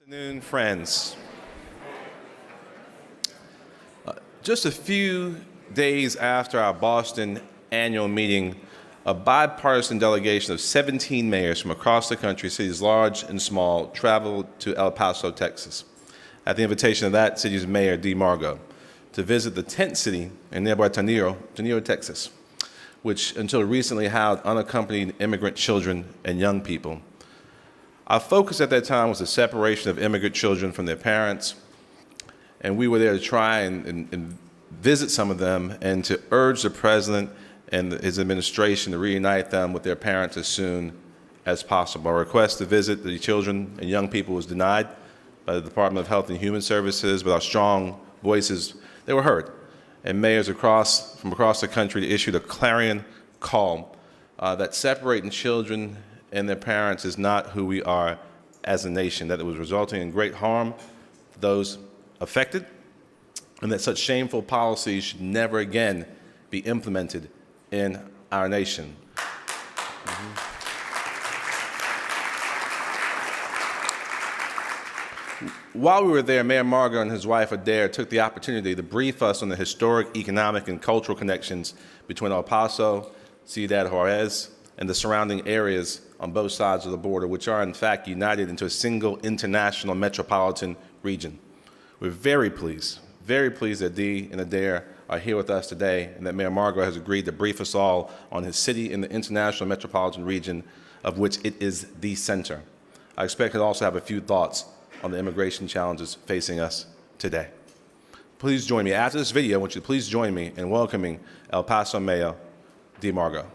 Good afternoon, friends. Just a few days after our Boston annual meeting, a bipartisan delegation of 17 mayors from across the country, cities large and small, traveled to El Paso, Texas, at the invitation of that city's mayor, Dee Margo, to visit the tent city in nearby Tenero, Texas, which until recently housed unaccompanied immigrant children and young people. Our focus at that time was the separation of immigrant children from their parents, and we were there to try and visit some of them and to urge the president and his administration to reunite them with their parents as soon as possible. Our request to visit the children and young people was denied by the Department of Health and Human Services, but our strong voices, they were heard. And mayors from across the country issued a clarion call that separating children and their parents is not who we are as a nation, that it was resulting in great harm to those affected, and that such shameful policies should never again be implemented in our nation. While we were there, Mayor Margo and his wife Adair took the opportunity to brief us on the historic, economic, and cultural connections between El Paso, Ciudad Juarez, and the surrounding areas on both sides of the border, which are in fact united into a single international metropolitan region. We're very pleased that Dee and Adair are here with us today, and that Mayor Margo has agreed to brief us all on his city in the international metropolitan region, of which it is the center. I expect he'll also have a few thoughts on the immigration challenges facing us today. Please join me. After this video, I want you to please join me in welcoming El Paso Mayor Dee Margo.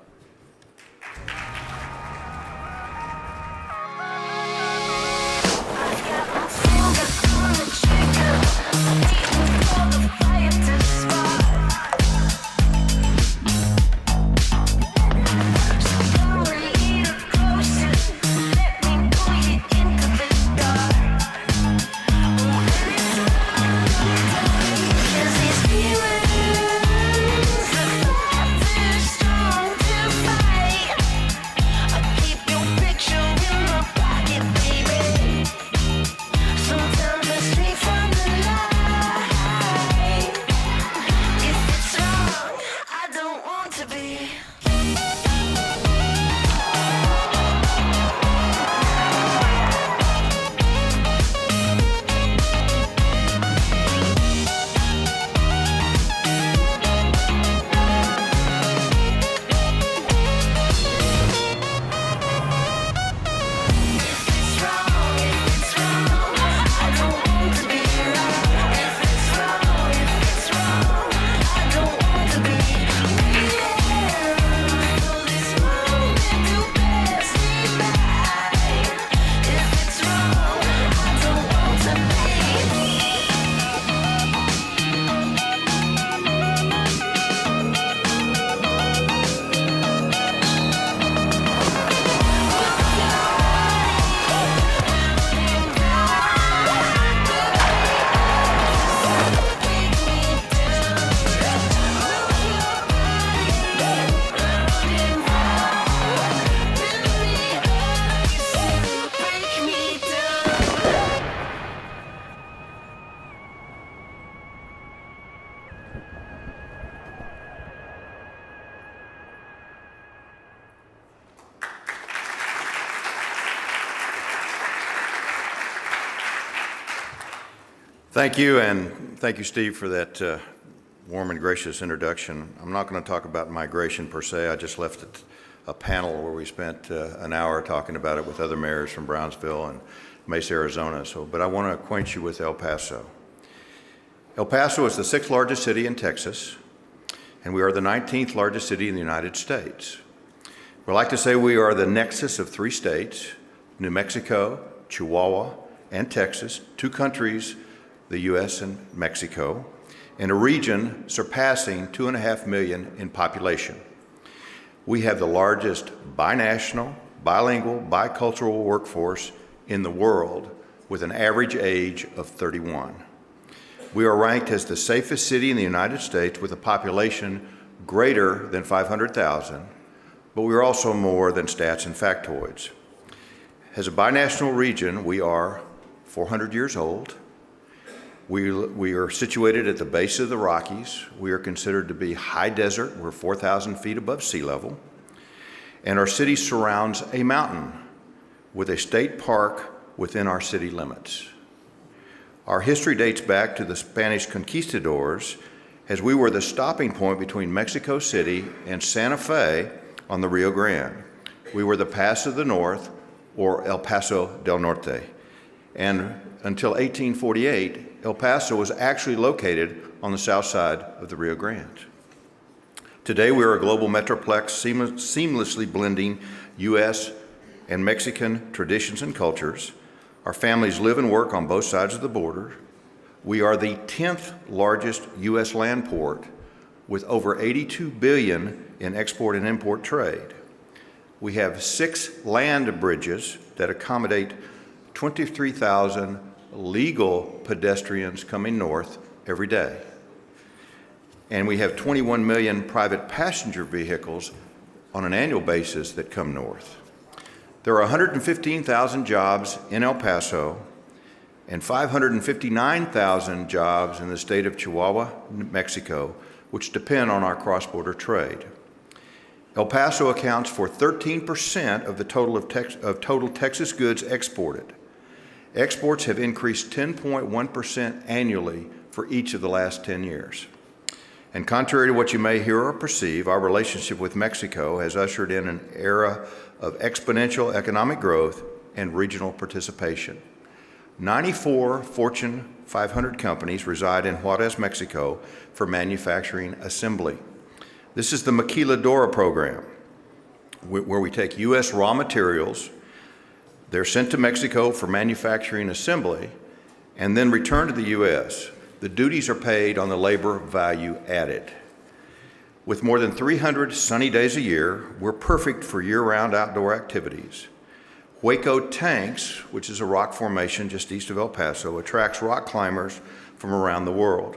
Thank you, and thank you, Steve, for that warm and gracious introduction. I'm not going to talk about migration per se. I just left a panel where we spent an hour talking about it with other mayors from Brownsville and Mesa, Arizona. But I want to acquaint you with El Paso. El Paso is the 6th largest city in Texas, and we are the 19th largest city in the United States. We like to say we are the nexus of 3 states, New Mexico, Chihuahua, and Texas, 2 countries, the U.S. and Mexico, in a region surpassing 2.5 million in population. We have the largest binational, bilingual, bicultural workforce in the world with an average age of 31. We are ranked as the safest city in the United States with a population greater than 500,000, but we are also more than stats and factoids. As a binational region, we are 400 years old. We are situated at the base of the Rockies. We are considered to be high desert. We're 4,000 feet above sea level. And our city surrounds a mountain with a state park within our city limits. Our history dates back to the Spanish conquistadors, as we were the stopping point between Mexico City and Santa Fe on the Rio Grande. We were the Pass of the North, or El Paso del Norte. And until 1848, El Paso was actually located on the south side of the Rio Grande. Today, we are a global metroplex seamlessly blending U.S. and Mexican traditions and cultures. Our families live and work on both sides of the border. We are the 10th largest U.S. land port with over $82 billion in export and import trade. We have 6 land bridges that accommodate 23,000 legal pedestrians coming north every day. And we have 21 million private passenger vehicles on an annual basis that come north. There are 115,000 jobs in El Paso and 559,000 jobs in the state of Chihuahua, Mexico, which depend on our cross-border trade. El Paso accounts for 13% of the total Texas goods exported. Exports have increased 10.1% annually for each of the last 10 years. And contrary to what you may hear or perceive, our relationship with Mexico has ushered in an era of exponential economic growth and regional participation. 94 Fortune 500 companies reside in Juarez, Mexico for manufacturing assembly. This is the Maquiladora program, where we take U.S. raw materials, they're sent to Mexico for manufacturing assembly, and then returned to the U.S. The duties are paid on the labor value added. With more than 300 sunny days a year, we're perfect for year-round outdoor activities. Hueco Tanks, which is a rock formation just east of El Paso, attracts rock climbers from around the world.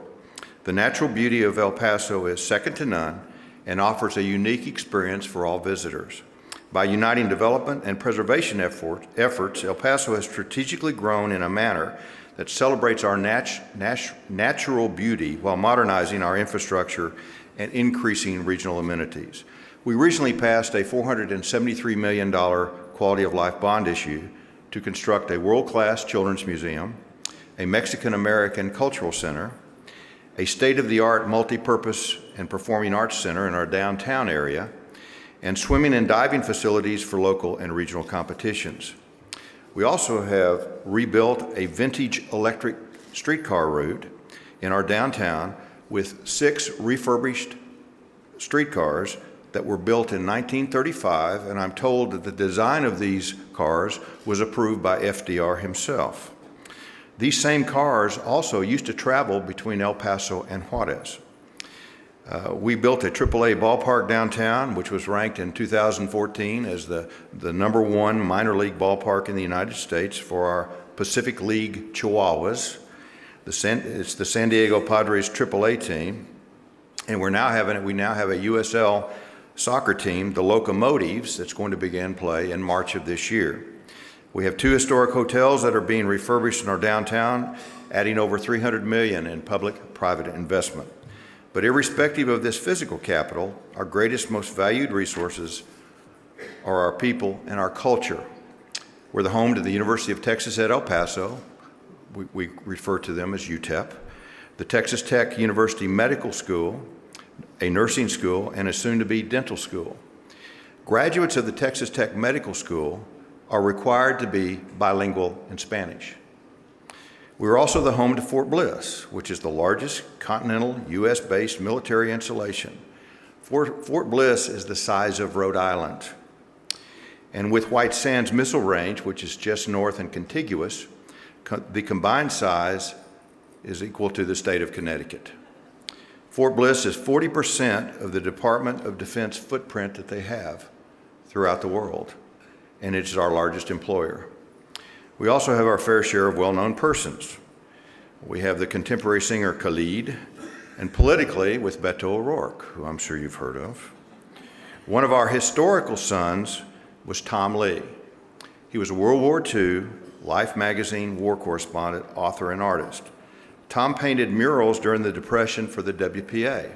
The natural beauty of El Paso is second to none and offers a unique experience for all visitors. By uniting development and preservation efforts, El Paso has strategically grown in a manner that celebrates our natural beauty while modernizing our infrastructure and increasing regional amenities. We recently passed a $473 million quality of life bond issue to construct a world-class children's museum, a Mexican-American cultural center, a state-of-the-art multi-purpose and performing arts center in our downtown area, and swimming and diving facilities for local and regional competitions. We also have rebuilt a vintage electric streetcar route in our downtown with 6 refurbished streetcars that were built in 1935, and I'm told that the design of these cars was approved by FDR himself. These same cars also used to travel between El Paso and Juarez. We built a AAA ballpark downtown, which was ranked in 2014 as the #1 minor league ballpark in the United States for our Pacific League Chihuahuas. It's the San Diego Padres AAA team, and we now have a USL soccer team, the Locomotives, that's going to begin play in March of this year. We have 2 historic hotels that are being refurbished in our downtown, adding over $300 million in public-private investment. But irrespective of this physical capital, our greatest, most valued resources are our people and our culture. We're the home to the University of Texas at El Paso. We refer to them as UTEP, the Texas Tech University Medical School, a nursing school, and a soon-to-be dental school. Graduates of the Texas Tech Medical School are required to be bilingual in Spanish. We're also the home to Fort Bliss, which is the largest continental U.S.-based military installation. Fort Bliss is the size of Rhode Island. And with White Sands Missile Range, which is just north and contiguous, the combined size is equal to the state of Connecticut. Fort Bliss is 40% of the Department of Defense footprint that they have throughout the world, and it's our largest employer. We also have our fair share of well-known persons. We have the contemporary singer Khalid, and politically with Beto O'Rourke, who I'm sure you've heard of. One of our historical sons was Tom Lee. He was a World War II Life magazine war correspondent, author, and artist. Tom painted murals during the Depression for the WPA,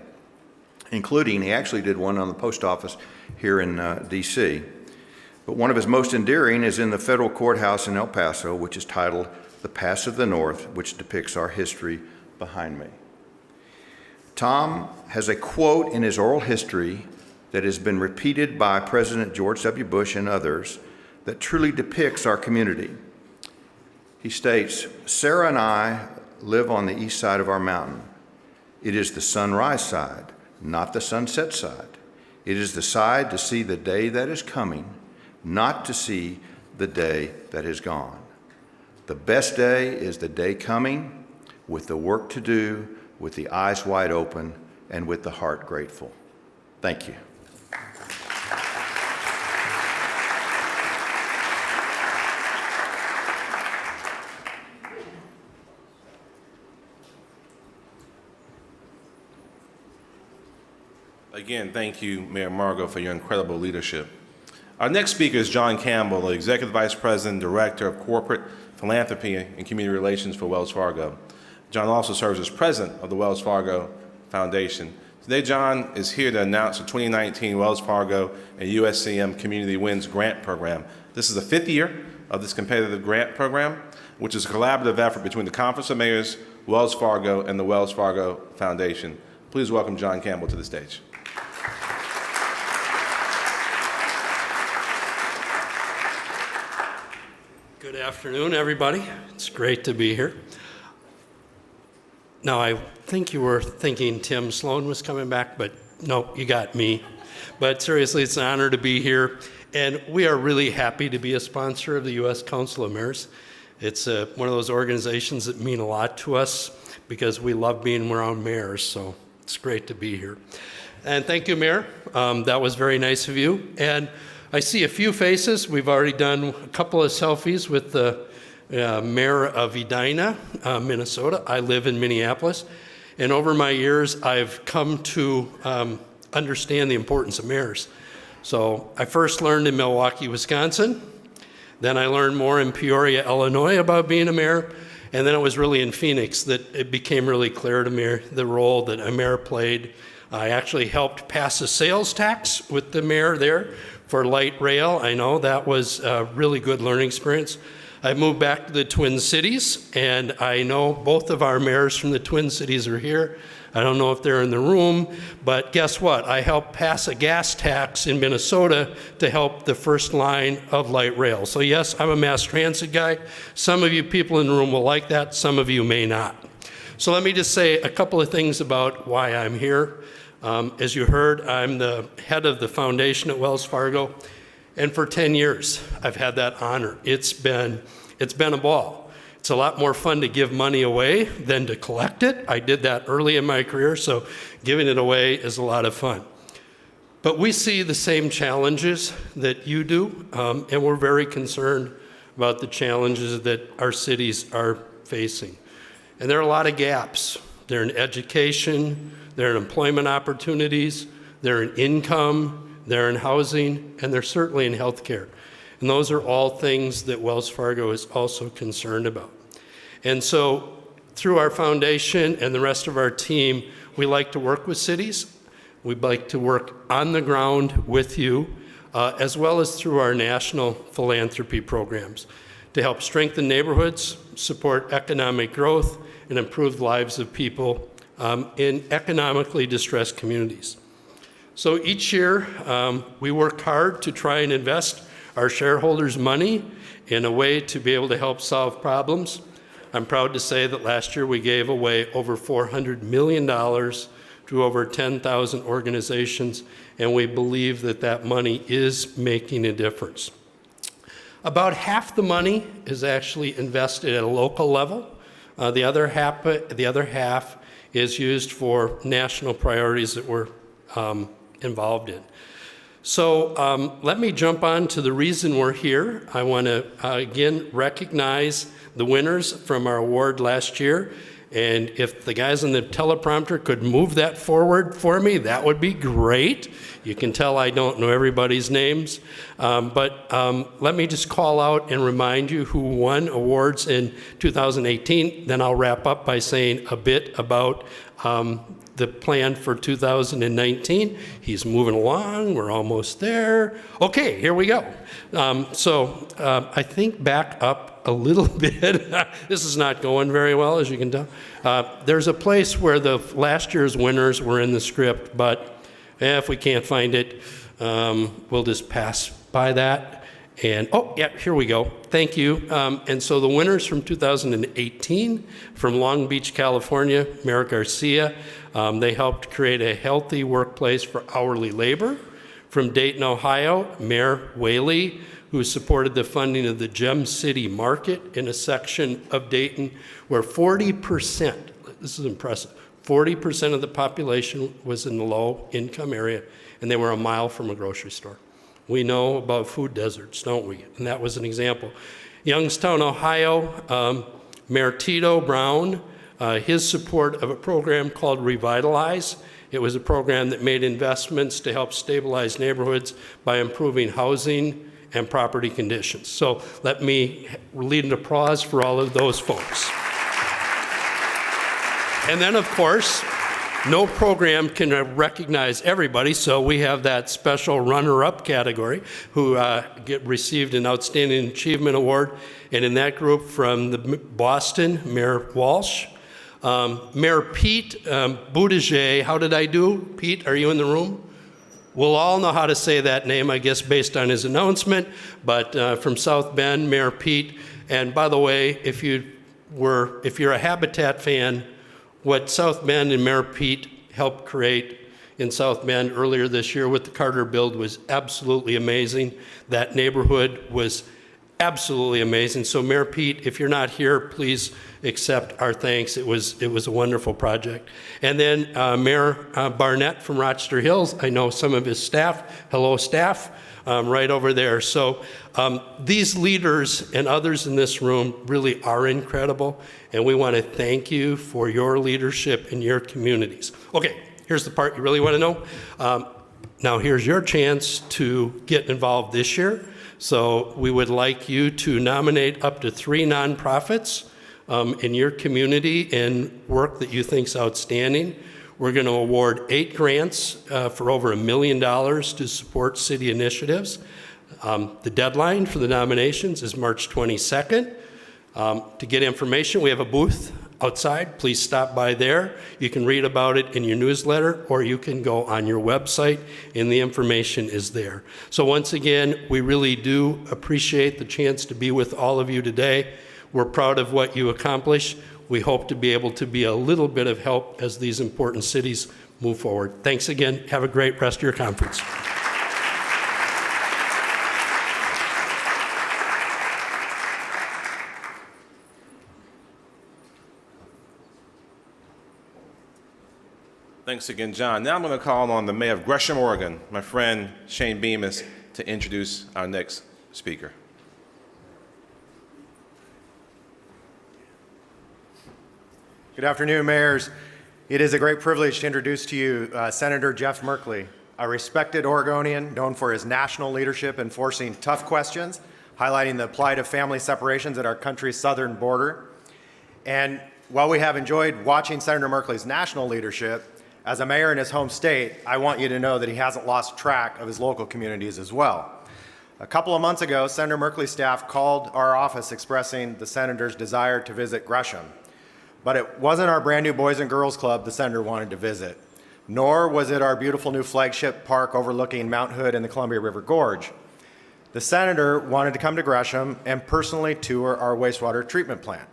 including, he actually did one on the post office here in D.C. But one of his most endearing is in the federal courthouse in El Paso, which is titled The Pass of the North, which depicts our history behind me. Tom has a quote in his oral history that has been repeated by President George W. Bush and others that truly depicts our community. He states, "Sarah and I live on the east side of our mountain. It is the sunrise side, not the sunset side. It is the side to see the day that is coming, not to see the day that is gone. The best day is the day coming, with the work to do, with the eyes wide open, and with the heart grateful." Thank you. Again, thank you, Mayor Margot, for your incredible leadership. Our next speaker is John Campbell, the Executive Vice President, Director of Corporate Philanthropy and Community Relations for Wells Fargo. John also serves as President of the Wells Fargo Foundation. Today, John is here to announce the 2019 Wells Fargo and USCM Community Wins Grant Program. This is the 5th year of this competitive grant program, which is a collaborative effort between the Conference of Mayors, Wells Fargo, and the Wells Fargo Foundation. Please welcome John Campbell to the stage. Good afternoon, everybody. It's great to be here. Now, I think you were thinking Tim Sloan was coming back, but no, you got me. But seriously, it's an honor to be here, and we are really happy to be a sponsor of the U.S. Council of Mayors. It's one of those organizations that mean a lot to us because we love being around mayors, so it's great to be here. And thank you, Mayor. That was very nice of you. And I see a few faces. We've already done a couple of selfies with the mayor of Edina, Minnesota. I live in Minneapolis. And over my years, I've come to understand the importance of mayors. So I first learned in Milwaukee, Wisconsin. Then I learned more in Peoria, Illinois about being a mayor. And then it was really in Phoenix that it became really clear to me the role that a mayor played. I actually helped pass a sales tax with the mayor there for light rail. I know that was a really good learning experience. I moved back to the Twin Cities, and I know both of our mayors from the Twin Cities are here. I don't know if they're in the room, but guess what? I helped pass a gas tax in Minnesota to help the first line of light rail. So yes, I'm a mass transit guy. Some of you people in the room will like that, some of you may not. So let me just say a couple of things about why I'm here. As you heard, I'm the head of the foundation at Wells Fargo, and for 10 years, I've had that honor. It's been a ball. It's a lot more fun to give money away than to collect it. I did that early in my career, so giving it away is a lot of fun. But we see the same challenges that you do, and we're very concerned about the challenges that our cities are facing. And there are a lot of gaps. They're in education, they're in employment opportunities, they're in income, they're in housing, and they're certainly in healthcare. And those are all things that Wells Fargo is also concerned about. And so through our foundation and the rest of our team, we like to work with cities. We'd like to work on the ground with you, as well as through our national philanthropy programs to help strengthen neighborhoods, support economic growth, and improve the lives of people in economically distressed communities. So each year, we work hard to try and invest our shareholders' money in a way to be able to help solve problems. I'm proud to say that last year we gave away over $400 million to over 10,000 organizations, and we believe that that money is making a difference. About half the money is actually invested at a local level. The other half is used for national priorities that we're involved in. So let me jump on to the reason we're here. I want to again recognize the winners from our award last year, And if the guys on the teleprompter could move that forward for me, that would be great. You can tell I don't know everybody's names. But let me just call out and remind you who won awards in 2018. Then I'll wrap up by saying a bit about the plan for 2019. He's moving along. We're almost there. Okay, here we go. I think back up a little bit. This is not going very well, as you can tell. There's a place where the last year's winners were in the script, but if we can't find it, we'll just pass by that. And, oh, yeah, here we go. Thank you. And so the winners from 2018, from Long Beach, California, Mayor Garcia, they helped create a healthy workplace for hourly labor. From Dayton, Ohio, Mayor Whaley, who supported the funding of the Gem City Market in a section of Dayton where 40%, this is impressive, 40% of the population was in the low-income area, and they were a mile from a grocery store. We know about food deserts, don't we? And that was an example. Youngstown, Ohio, Mayor Tito Brown, his support of a program called Revitalize. It was a program that made investments to help stabilize neighborhoods by improving housing and property conditions. So let me lead an applause for all of those folks. And then, of course, no program can recognize everybody, so we have that special runner-up category who received an Outstanding Achievement Award. And in that group from the Boston, Mayor Walsh, Mayor Pete Buttigieg. How did I do? Pete, are you in the room? We'll all know how to say that name, I guess, based on his announcement, but from South Bend, Mayor Pete. And by the way, if you're a Habitat fan, what South Bend and Mayor Pete helped create in South Bend earlier this year with the Carter build was absolutely amazing. That neighborhood was absolutely amazing. So Mayor Pete, if you're not here, please accept our thanks. It was a wonderful project. And then Mayor Barnett from Rochester Hills, I know some of his staff. Hello, staff, right over there. So these leaders and others in this room really are incredible, and we want to thank you for your leadership in your communities. Okay, here's the part you really want to know. Now here's your chance to get involved this year. So we would like you to nominate up to 3 nonprofits in your community and work that you think is outstanding. We're going to award 8 grants for over $1 million to support city initiatives. The deadline for the nominations is March 22nd. To get information, we have a booth outside. Please stop by there. You can read about it in your newsletter, or you can go on your website, and the information is there. So once again, we really do appreciate the chance to be with all of you today. We're proud of what you accomplish. We hope to be able to be a little bit of help as these important cities move forward. Thanks again. Have a great rest of your conference. Thanks again, John. Now I'm going to call on the Mayor of Gresham, Oregon, my friend Shane Bemis, to introduce our next speaker. Good afternoon, mayors. It is a great privilege to introduce to you Senator Jeff Merkley, a respected Oregonian known for his national leadership in forcing tough questions, highlighting the plight of family separations at our country's southern border. And while we have enjoyed watching Senator Merkley's national leadership, as a mayor in his home state, I want you to know that he hasn't lost track of his local communities as well. A couple of months ago, Senator Merkley's staff called our office expressing the senator's desire to visit Gresham. But it wasn't our brand new Boys and Girls Club the senator wanted to visit, nor was it our beautiful new flagship park overlooking Mount Hood and the Columbia River Gorge. The senator wanted to come to Gresham and personally tour our wastewater treatment plant.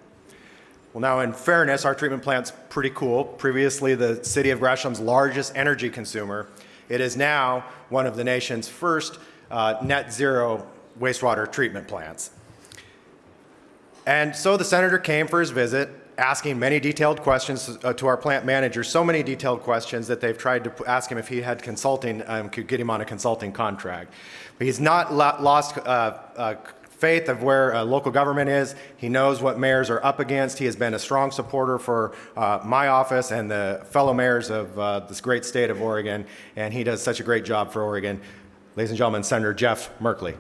Well, now, in fairness, our treatment plant's pretty cool. Previously the city of Gresham's largest energy consumer, it is now one of the nation's first net zero wastewater treatment plants. And so the senator came for his visit, asking many detailed questions to our plant manager, so many detailed questions that they've tried to ask him if he had consulting, could get him on a consulting contract. But he's not lost faith of where local government is. He knows what mayors are up against. He has been a strong supporter for my office and the fellow mayors of this great state of Oregon, and he does such a great job for Oregon. Ladies and gentlemen, Senator Jeff Merkley.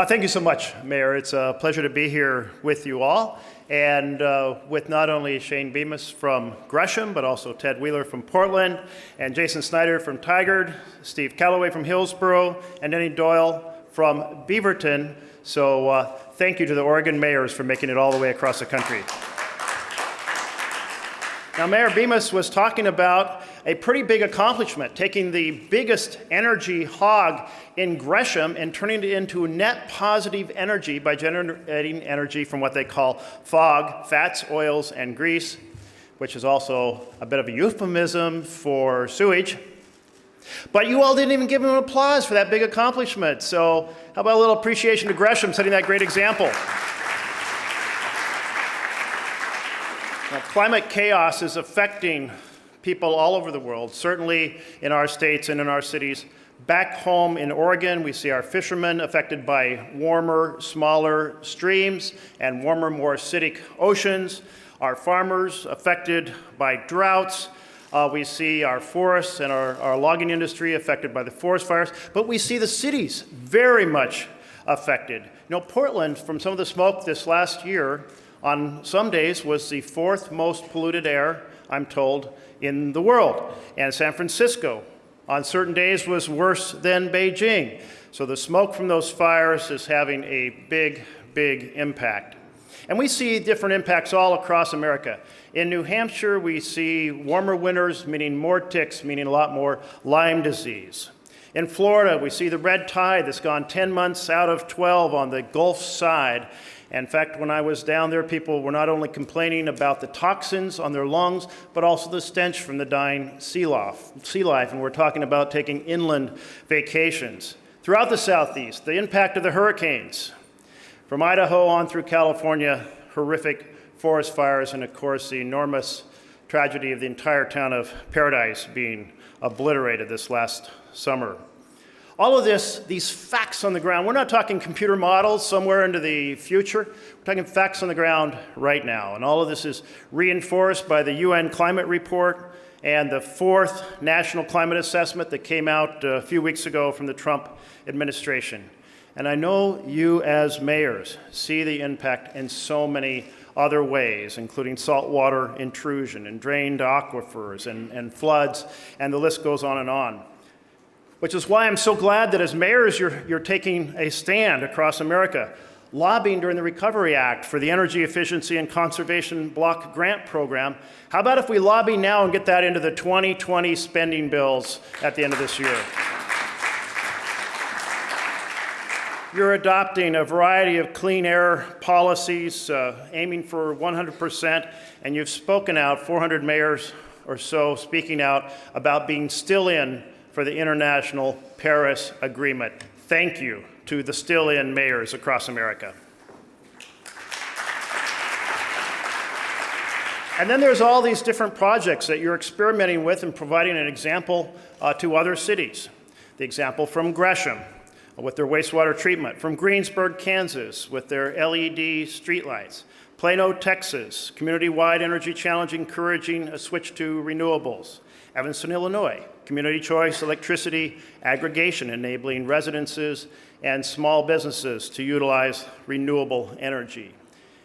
Thank you so much, Mayor. It's a pleasure to be here with you all, and with not only Shane Bemis from Gresham, but also Ted Wheeler from Portland, and Jason Snyder from Tigard, Steve Calloway from Hillsborough, and Denny Doyle from Beaverton. So thank you to the Oregon mayors for making it all the way across the country. Now, Mayor Bemis was talking about a pretty big accomplishment, taking the biggest energy hog in Gresham and turning it into net positive energy by generating energy from what they call FOG, fats, oils, and grease, which is also a bit of a euphemism for sewage. But you all didn't even give him an applause for that big accomplishment. So how about a little appreciation to Gresham setting that great example? Now, climate chaos is affecting people all over the world, certainly in our states and in our cities. Back home in Oregon, we see our fishermen affected by warmer, smaller streams and warmer, more acidic oceans. Our farmers affected by droughts. We see our forests and our logging industry affected by the forest fires. But we see the cities very much affected. You know, Portland, from some of the smoke this last year, on some days was the fourth most polluted air, I'm told, in the world. And San Francisco, on certain days, was worse than Beijing. So the smoke from those fires is having a big, big impact. And we see different impacts all across America. In New Hampshire, we see warmer winters, meaning more ticks, meaning a lot more Lyme disease. In Florida, we see the red tide that's gone 10 months out of 12 on the Gulf side. In fact, when I was down there, people were not only complaining about the toxins on their lungs, but also the stench from the dying sea life. And we're talking about taking inland vacations. Throughout the Southeast, the impact of the hurricanes. From Idaho on through California, horrific forest fires, and of course, the enormous tragedy of the entire town of Paradise being obliterated this last summer. All of this, these facts on the ground, we're not talking computer models somewhere into the future. We're talking facts on the ground right now. And all of this is reinforced by the UN climate report and the fourth national climate assessment that came out a few weeks ago from the Trump administration. And I know you as mayors see the impact in so many other ways, including saltwater intrusion and drained aquifers and floods, and the list goes on and on. Which is why I'm so glad that as mayors you're taking a stand across America, lobbying during the Recovery Act for the Energy Efficiency and Conservation Block Grant Program. How about if we lobby now and get that into the 2020 spending bills at the end of this year? You're adopting a variety of clean air policies, aiming for 100%, and you've spoken out, 400 mayors or so speaking out about being still in for the International Paris Agreement. Thank you to the still-in mayors across America. And then there's all these different projects that you're experimenting with and providing an example to other cities. The example from Gresham with their wastewater treatment, from Greensburg, Kansas with their LED streetlights, Plano, Texas, community-wide energy challenge encouraging a switch to renewables, Evanston, Illinois, community choice electricity aggregation enabling residences and small businesses to utilize renewable energy.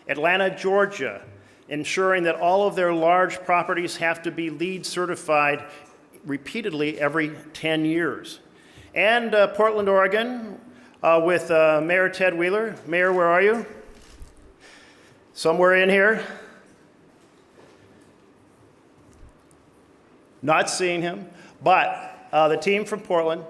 Atlanta, Georgia, ensuring that all of their large properties have to be LEED certified repeatedly every 10 years. And Portland, Oregon, with Mayor Ted Wheeler. Mayor, where are you? Somewhere in here. Not seeing him, but the team from Portland,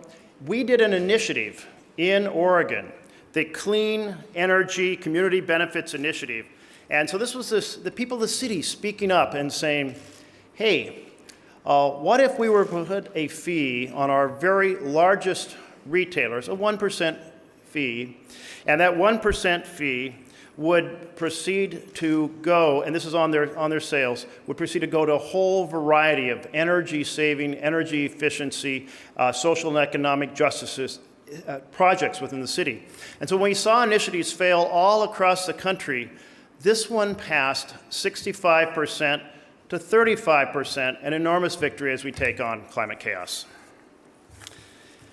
we did an initiative in Oregon, the Clean Energy Community Benefits Initiative. And so this was the people of the city speaking up and saying, hey, what if we were to put a fee on our very largest retailers, a 1% fee, and that 1% fee would proceed to go, and this is on their sales, would proceed to go to a whole variety of energy saving, energy efficiency, social and economic justice projects within the city. And so when we saw initiatives fail all across the country, this one passed 65% to 35%, an enormous victory as we take on climate chaos.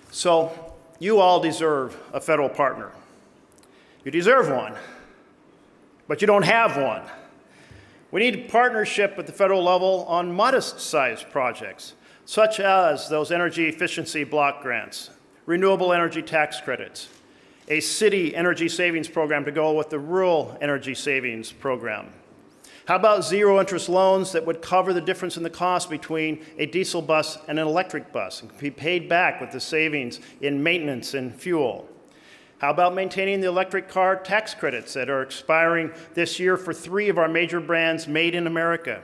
So you all deserve a federal partner. You deserve one, but you don't have one. We need partnership at the federal level on modest-sized projects, such as those energy efficiency block grants, renewable energy tax credits, a city energy savings program to go with the rural energy savings program. How about zero-interest loans that would cover the difference in the cost between a diesel bus and an electric bus and be paid back with the savings in maintenance and fuel? How about maintaining the electric car tax credits that are expiring this year for 3 of our major brands made in America?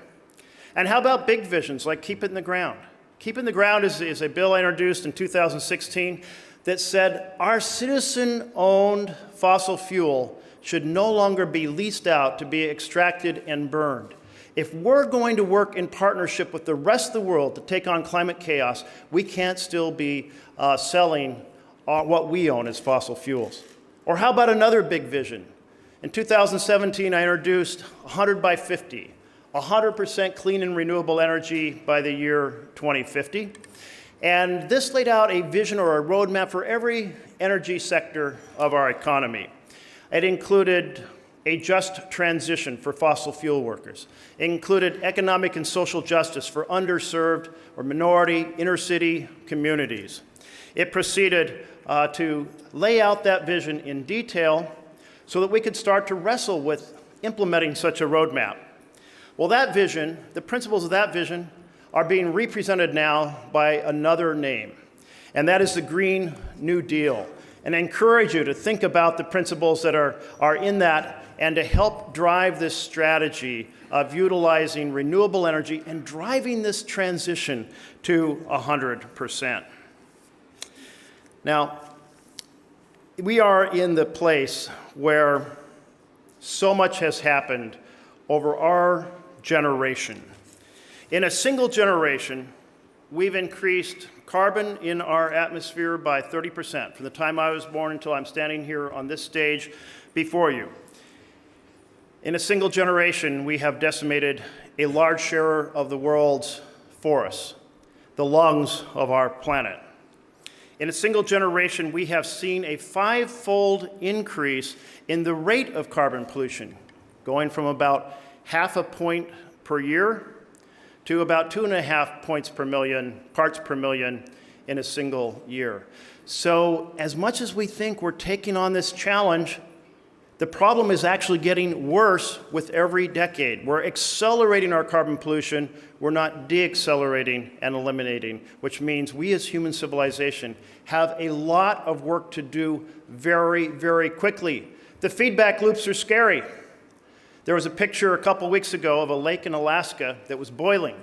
And how about big visions like Keep It in the Ground? Keep It in the Ground is a bill I introduced in 2016 that said our citizen-owned fossil fuel should no longer be leased out to be extracted and burned. If we're going to work in partnership with the rest of the world to take on climate chaos, we can't still be selling what we own as fossil fuels. Or how about another big vision? In 2017, I introduced 100 by 50, 100% clean and renewable energy by the year 2050. And this laid out a vision or a roadmap for every energy sector of our economy. It included a just transition for fossil fuel workers. It included economic and social justice for underserved or minority inner city communities. It proceeded to lay out that vision in detail so that we could start to wrestle with implementing such a roadmap. Well, that vision, the principles of that vision, are being represented now by another name, and that is the Green New Deal. And I encourage you to think about the principles that are in that and to help drive this strategy of utilizing renewable energy and driving this transition to 100%. Now, we are in the place where so much has happened over our generation. In a single generation, we've increased carbon in our atmosphere by 30% from the time I was born until I'm standing here on this stage before you. In a single generation, we have decimated a large share of the world's forests, the lungs of our planet. In a single generation, we have seen a 5-fold increase in the rate of carbon pollution, going from about 0.5 point per year to about 2.5 parts per million in a single year. So as much as we think we're taking on this challenge, the problem is actually getting worse with every decade. We're accelerating our carbon pollution, we're not deaccelerating and eliminating, which means we as human civilization have a lot of work to do very, very quickly. The feedback loops are scary. There was a picture a couple weeks ago of a lake in Alaska that was boiling.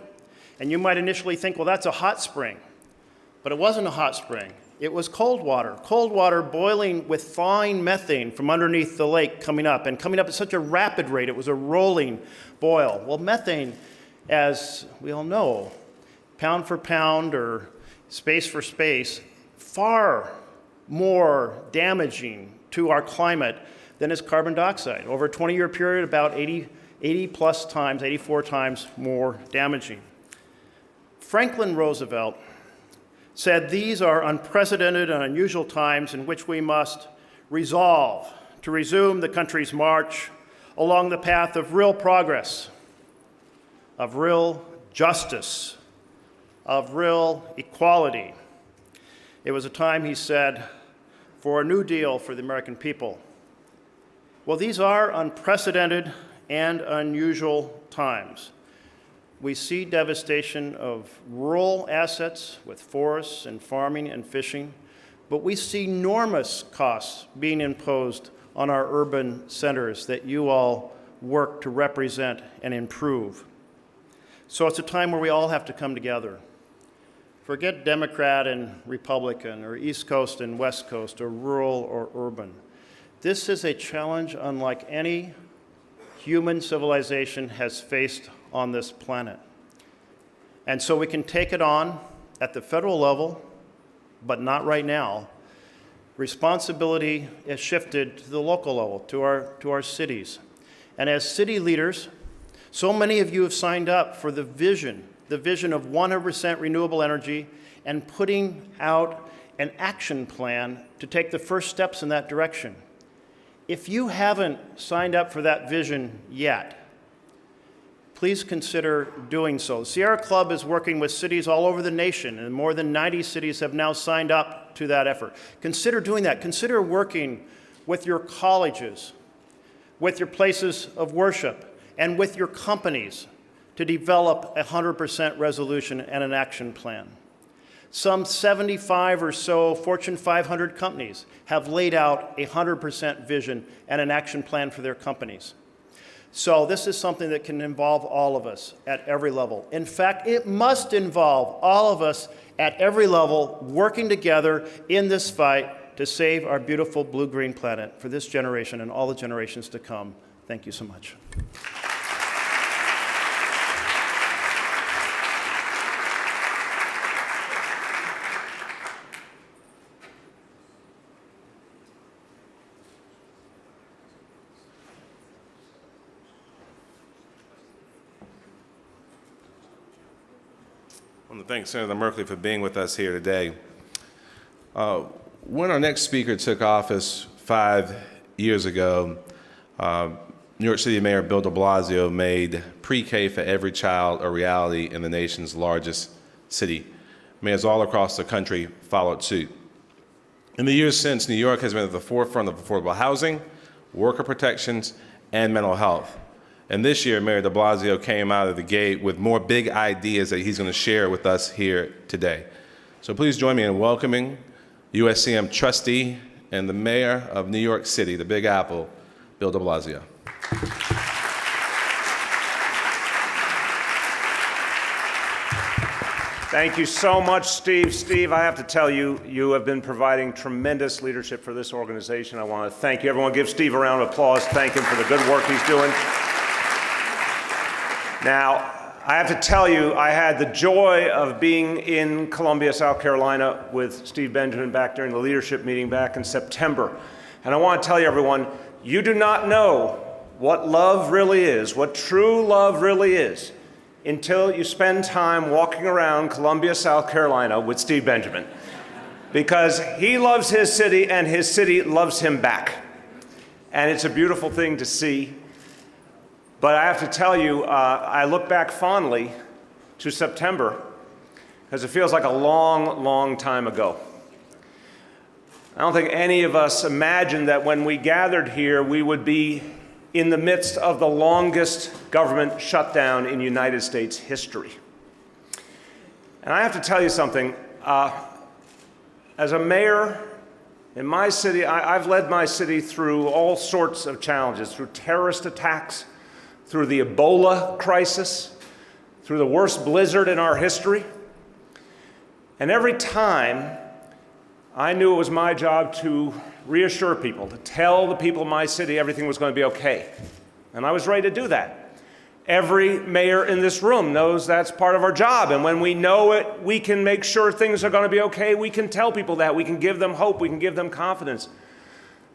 And you might initially think, well, that's a hot spring. But it wasn't a hot spring. It was cold water boiling with thawing methane from underneath the lake coming up, and coming up at such a rapid rate, it was a rolling boil. Well, methane, as we all know, pound for pound or space for space, far more damaging to our climate than is carbon dioxide. Over a 20-year period, about 80 plus times, 84 times more damaging. Franklin Roosevelt said these are unprecedented and unusual times in which we must resolve to resume the country's march along the path of real progress, of real justice, of real equality. It was a time, he said, for a new deal for the American people. Well, these are unprecedented and unusual times. We see devastation of rural assets with forests and farming and fishing, but we see enormous costs being imposed on our urban centers that you all work to represent and improve. So it's a time where we all have to come together. Forget Democrat and Republican, or East Coast and West Coast, or rural or urban. This is a challenge unlike any human civilization has faced on this planet. And so we can take it on at the federal level, but not right now. Responsibility is shifted to the local level, to our cities. And as city leaders, so many of you have signed up for the vision of 100% renewable energy and putting out an action plan to take the first steps in that direction. If you haven't signed up for that vision yet, please consider doing so. Sierra Club is working with cities all over the nation, and more than 90 cities have now signed up to that effort. Consider doing that. Consider working with your colleges, with your places of worship, and with your companies to develop a 100% resolution and an action plan. Some 75 or so Fortune 500 companies have laid out a 100% vision and an action plan for their companies. So this is something that can involve all of us at every level. In fact, it must involve all of us at every level working together in this fight to save our beautiful blue-green planet for this generation and all the generations to come. Thank you so much. I want to thank Senator Merkley for being with us here today. When our next speaker took office 5 years ago, New York City Mayor Bill de Blasio made pre-K for every child a reality in the nation's largest city. Mayors all across the country followed suit. In the years since, New York has been at the forefront of affordable housing, worker protections, and mental health. And this year, Mayor de Blasio came out of the gate with more big ideas that he's going to share with us here today. So please join me in welcoming USCM trustee and the mayor of New York City, the Big Apple, Bill de Blasio. Thank you so much, Steve. Steve, I have to tell you, you have been providing tremendous leadership for this organization. I want to thank you. Everyone give Steve a round of applause. Thank him for the good work he's doing. Now, I have to tell you, I had the joy of being in Columbia, South Carolina with Steve Benjamin back during the leadership meeting back in September. And I want to tell you, everyone, you do not know what love really is, what true love really is, until you spend time walking around Columbia, South Carolina with Steve Benjamin. Because he loves his city and his city loves him back. And it's a beautiful thing to see. But I have to tell you, I look back fondly to September because it feels like a long, long time ago. I don't think any of us imagined that when we gathered here, we would be in the midst of the longest government shutdown in United States history. And I have to tell you something. As a mayor in my city, I've led my city through all sorts of challenges, through terrorist attacks, through the Ebola crisis, through the worst blizzard in our history. And every time, I knew it was my job to reassure people, to tell the people of my city everything was going to be okay. And I was ready to do that. Every mayor in this room knows that's part of our job. And when we know it, we can make sure things are going to be okay. We can tell people that. We can give them hope. We can give them confidence.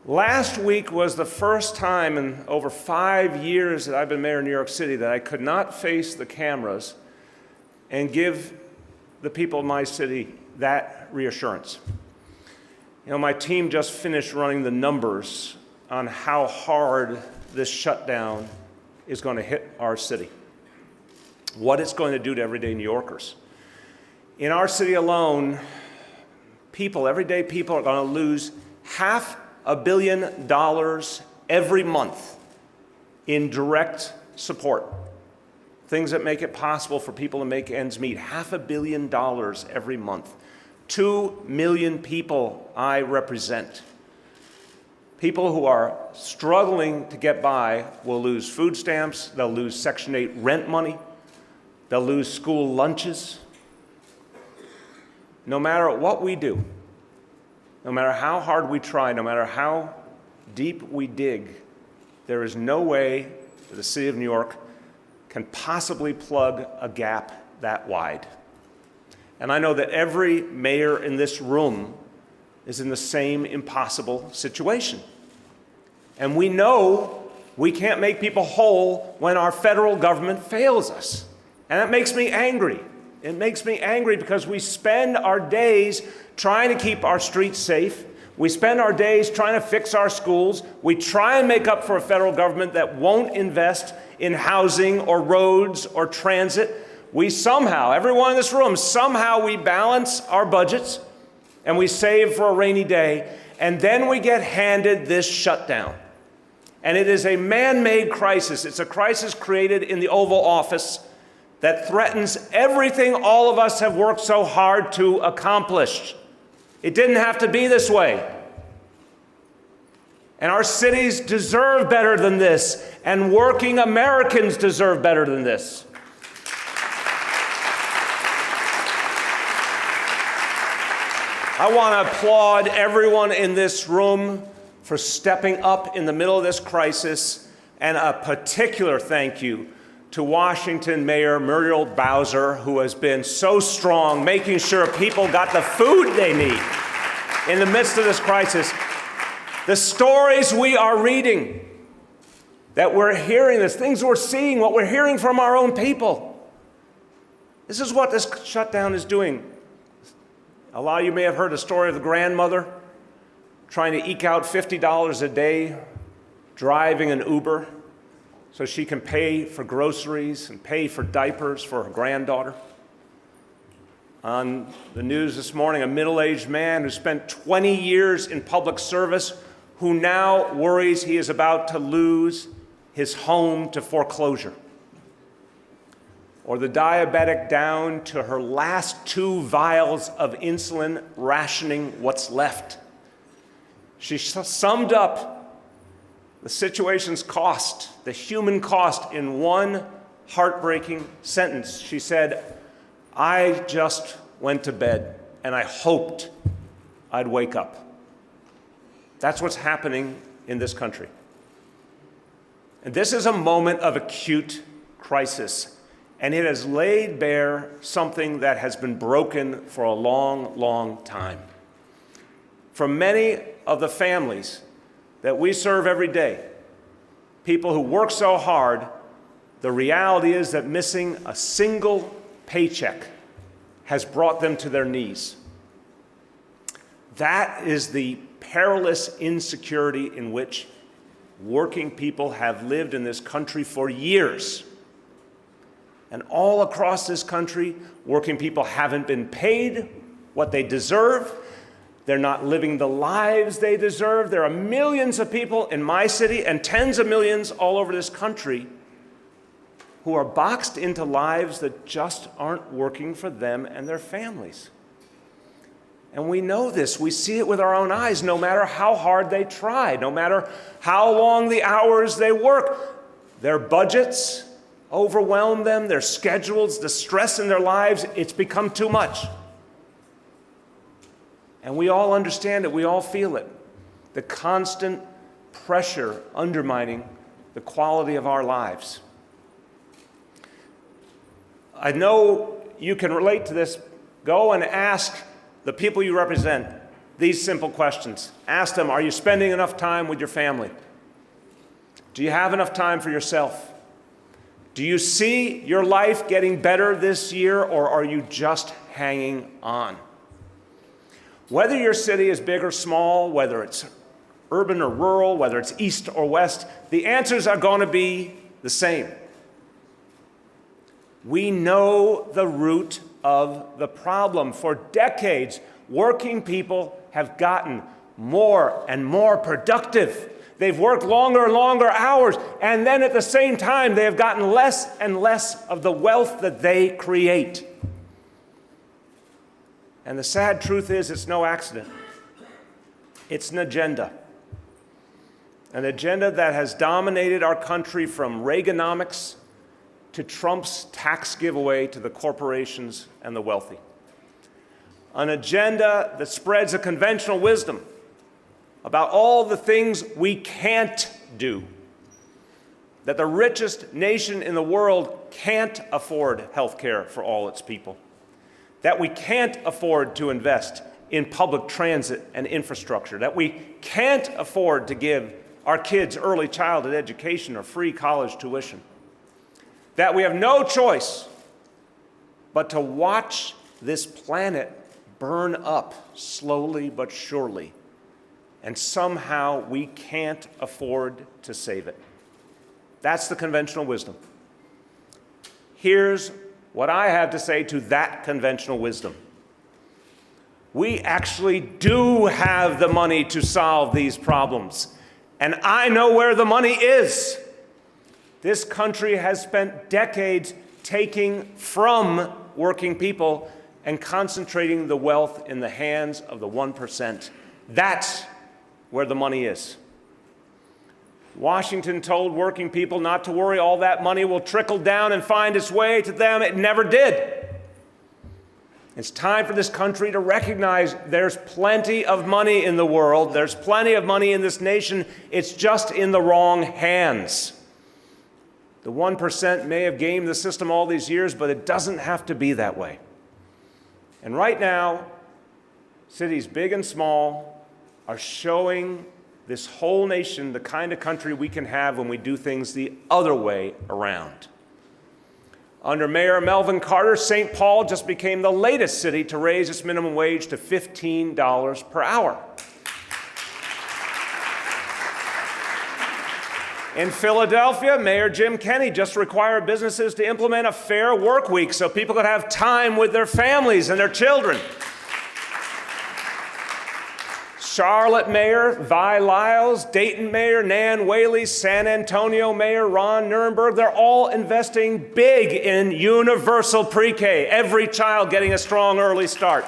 Last week was the first time in over 5 years that I've been mayor of New York City that I could not face the cameras and give the people of my city that reassurance. You know, my team just finished running the numbers on how hard this shutdown is going to hit our city, what it's going to do to everyday New Yorkers. In our city alone, everyday people are going to lose $500 million every month in direct support, things that make it possible for people to make ends meet. $500 million every month. 2 million people I represent. People who are struggling to get by will lose food stamps, they'll lose Section 8 rent money, they'll lose school lunches. No matter what we do, no matter how hard we try, no matter how deep we dig, there is no way that the city of New York can possibly plug a gap that wide. And I know that every mayor in this room is in the same impossible situation. And we know we can't make people whole when our federal government fails us. And that makes me angry. It makes me angry because we spend our days trying to keep our streets safe. We spend our days trying to fix our schools. We try and make up for a federal government that won't invest in housing or roads or transit. We somehow, everyone in this room, somehow we balance our budgets and we save for a rainy day, and then we get handed this shutdown. And it is a man-made crisis. It's a crisis created in the Oval Office that threatens everything all of us have worked so hard to accomplish. It didn't have to be this way. And our cities deserve better than this, and working Americans deserve better than this. I want to applaud everyone in this room for stepping up in the middle of this crisis, and a particular thank you to Washington Mayor Muriel Bowser, who has been so strong, making sure people got the food they need in the midst of this crisis. The stories we are reading, that we're hearing, the things we're seeing, what we're hearing from our own people. This is what this shutdown is doing. A lot of you may have heard the story of the grandmother trying to eke out $50 a day, driving an Uber so she can pay for groceries and pay for diapers for her granddaughter. On the news this morning, a middle-aged man who spent 20 years in public service, who now worries he is about to lose his home to foreclosure. Or the diabetic down to her last 2 vials of insulin, rationing what's left. She summed up the situation's cost, the human cost, in one heartbreaking sentence. She said, "I just went to bed and I hoped I'd wake up." That's what's happening in this country. And this is a moment of acute crisis, and it has laid bare something that has been broken for a long, long time. For many of the families that we serve every day, people who work so hard, the reality is that missing a single paycheck has brought them to their knees. That is the perilous insecurity in which working people have lived in this country for years. And all across this country, working people haven't been paid what they deserve. They're not living the lives they deserve. There are millions of people in my city and tens of millions all over this country who are boxed into lives that just aren't working for them and their families. And we know this. We see it with our own eyes, no matter how hard they try, no matter how long the hours they work. Their budgets overwhelm them, their schedules, the stress in their lives, it's become too much. And we all understand it, we all feel it. The constant pressure undermining the quality of our lives. I know you can relate to this. Go and ask the people you represent these simple questions. Ask them, are you spending enough time with your family? Do you have enough time for yourself? Do you see your life getting better this year, or are you just hanging on? Whether your city is big or small, whether it's urban or rural, whether it's east or west, the answers are going to be the same. We know the root of the problem. For decades, working people have gotten more and more productive. They've worked longer and longer hours, and then at the same time, they have gotten less and less of the wealth that they create. And the sad truth is, it's no accident. It's an agenda that has dominated our country from Reaganomics to Trump's tax giveaway to the corporations and the wealthy. An agenda that spreads a conventional wisdom about all the things we can't do. That the richest nation in the world can't afford health care for all its people. That we can't afford to invest in public transit and infrastructure. That we can't afford to give our kids early childhood education or free college tuition. That we have no choice but to watch this planet burn up slowly but surely, and somehow we can't afford to save it. That's the conventional wisdom. Here's what I have to say to that conventional wisdom. We actually do have the money to solve these problems, and I know where the money is. This country has spent decades taking from working people and concentrating the wealth in the hands of the 1%. That's where the money is. Washington told working people not to worry, all that money will trickle down and find its way to them. It never did. It's time for this country to recognize there's plenty of money in the world. There's plenty of money in this nation. It's just in the wrong hands. The 1% may have gamed the system all these years, but it doesn't have to be that way. And right now, cities big and small are showing this whole nation the kind of country we can have when we do things the other way around. Under Mayor Melvin Carter, St. Paul just became the latest city to raise its minimum wage to $15 per hour. In Philadelphia, Mayor Jim Kenney just required businesses to implement a fair work week so people could have time with their families and their children. Charlotte Mayor Vi Lyles, Dayton Mayor Nan Whaley, San Antonio Mayor Ron Nirenberg, they're all investing big in universal pre-K, every child getting a strong early start.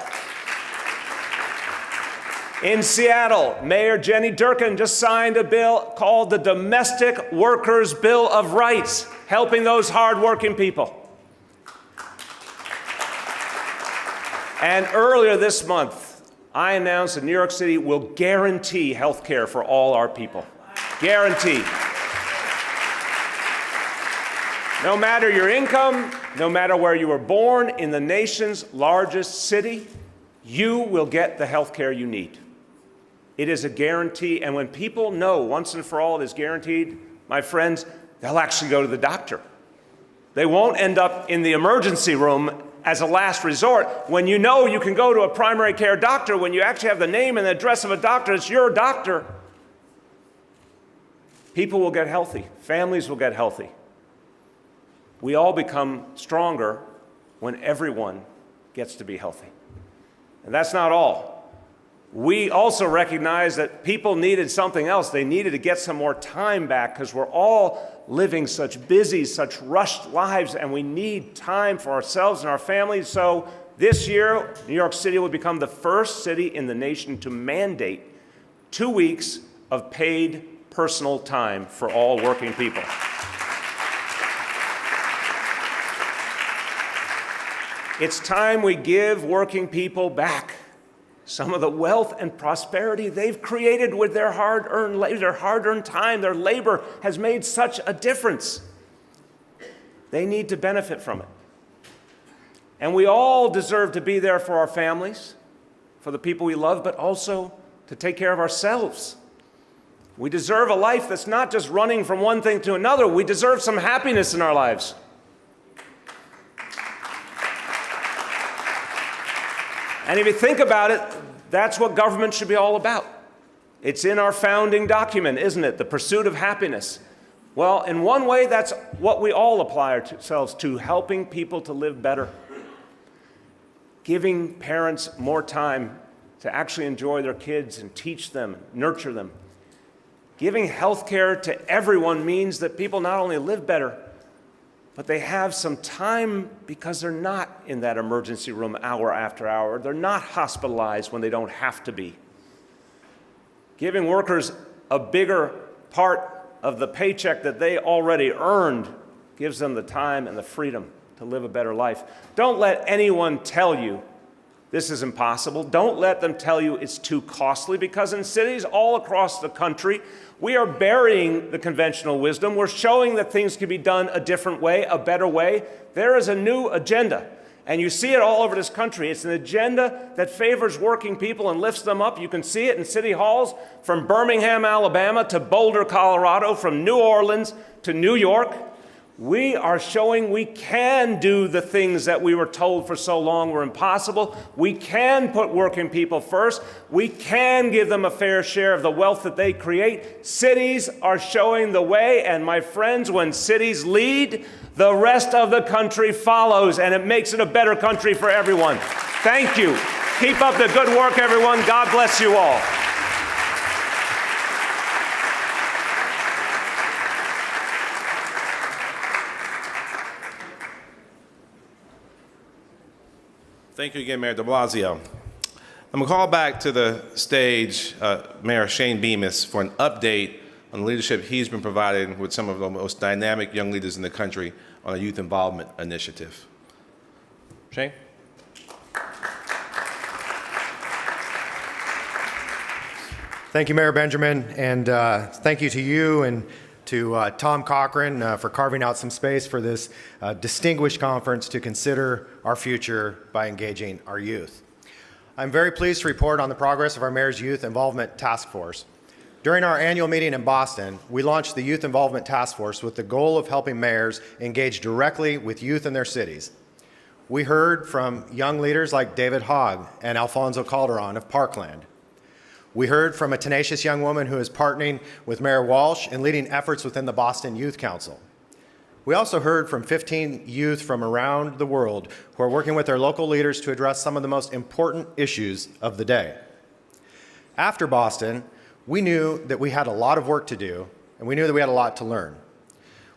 In Seattle, Mayor Jenny Durkin just signed a bill called the Domestic Workers Bill of Rights, helping those hardworking people. And earlier this month, I announced that New York City will guarantee health care for all our people. Guarantee. No matter your income, no matter where you were born, in the nation's largest city, you will get the health care you need. It is a guarantee, and when people know once and for all it is guaranteed, my friends, they'll actually go to the doctor. They won't end up in the emergency room as a last resort. When you know you can go to a primary care doctor, when you actually have the name and the address of a doctor, it's your doctor, people will get healthy. Families will get healthy. We all become stronger when everyone gets to be healthy. And that's not all. We also recognize that people needed something else. They needed to get some more time back because we're all living such busy, such rushed lives, and we need time for ourselves and our families. So this year, New York City will become the first city in the nation to mandate 2 weeks of paid personal time for all working people. It's time we give working people back some of the wealth and prosperity they've created with their hard-earned time. Their labor has made such a difference. They need to benefit from it. And we all deserve to be there for our families, for the people we love, but also to take care of ourselves. We deserve a life that's not just running from one thing to another. We deserve some happiness in our lives. And if you think about it, that's what government should be all about. It's in our founding document, isn't it? The pursuit of happiness. Well, in one way, that's what we all apply ourselves to, helping people to live better. Giving parents more time to actually enjoy their kids and teach them, nurture them. Giving health care to everyone means that people not only live better, but they have some time because they're not in that emergency room hour after hour. They're not hospitalized when they don't have to be. Giving workers a bigger part of the paycheck that they already earned gives them the time and the freedom to live a better life. Don't let anyone tell you this is impossible. Don't let them tell you it's too costly, because in cities all across the country, we are burying the conventional wisdom. We're showing that things can be done a different way, a better way. There is a new agenda, and you see it all over this country. It's an agenda that favors working people and lifts them up. You can see it in city halls from Birmingham, Alabama to Boulder, Colorado, from New Orleans to New York. We are showing we can do the things that we were told for so long were impossible. We can put working people first. We can give them a fair share of the wealth that they create. Cities are showing the way, and my friends, when cities lead, the rest of the country follows, and it makes it a better country for everyone. Thank you. Keep up the good work, everyone. God bless you all. Thank you again, Mayor de Blasio. I'm going to call back to the stage Mayor Shane Bemis for an update on the leadership he's been providing with some of the most dynamic young leaders in the country on a youth involvement initiative. Shane? Thank you, Mayor Benjamin, and thank you to you and to Tom Cochran for carving out some space for this distinguished conference to consider our future by engaging our youth. I'm very pleased to report on the progress of our Mayor's Youth Involvement Task Force. During our annual meeting in Boston, we launched the Youth Involvement Task Force with the goal of helping mayors engage directly with youth in their cities. We heard from young leaders like David Hogg and Alfonso Calderon of Parkland. We heard from a tenacious young woman who is partnering with Mayor Walsh and leading efforts within the Boston Youth Council. We also heard from 15 youth from around the world who are working with their local leaders to address some of the most important issues of the day. After Boston, we knew that we had a lot of work to do, and we knew that we had a lot to learn.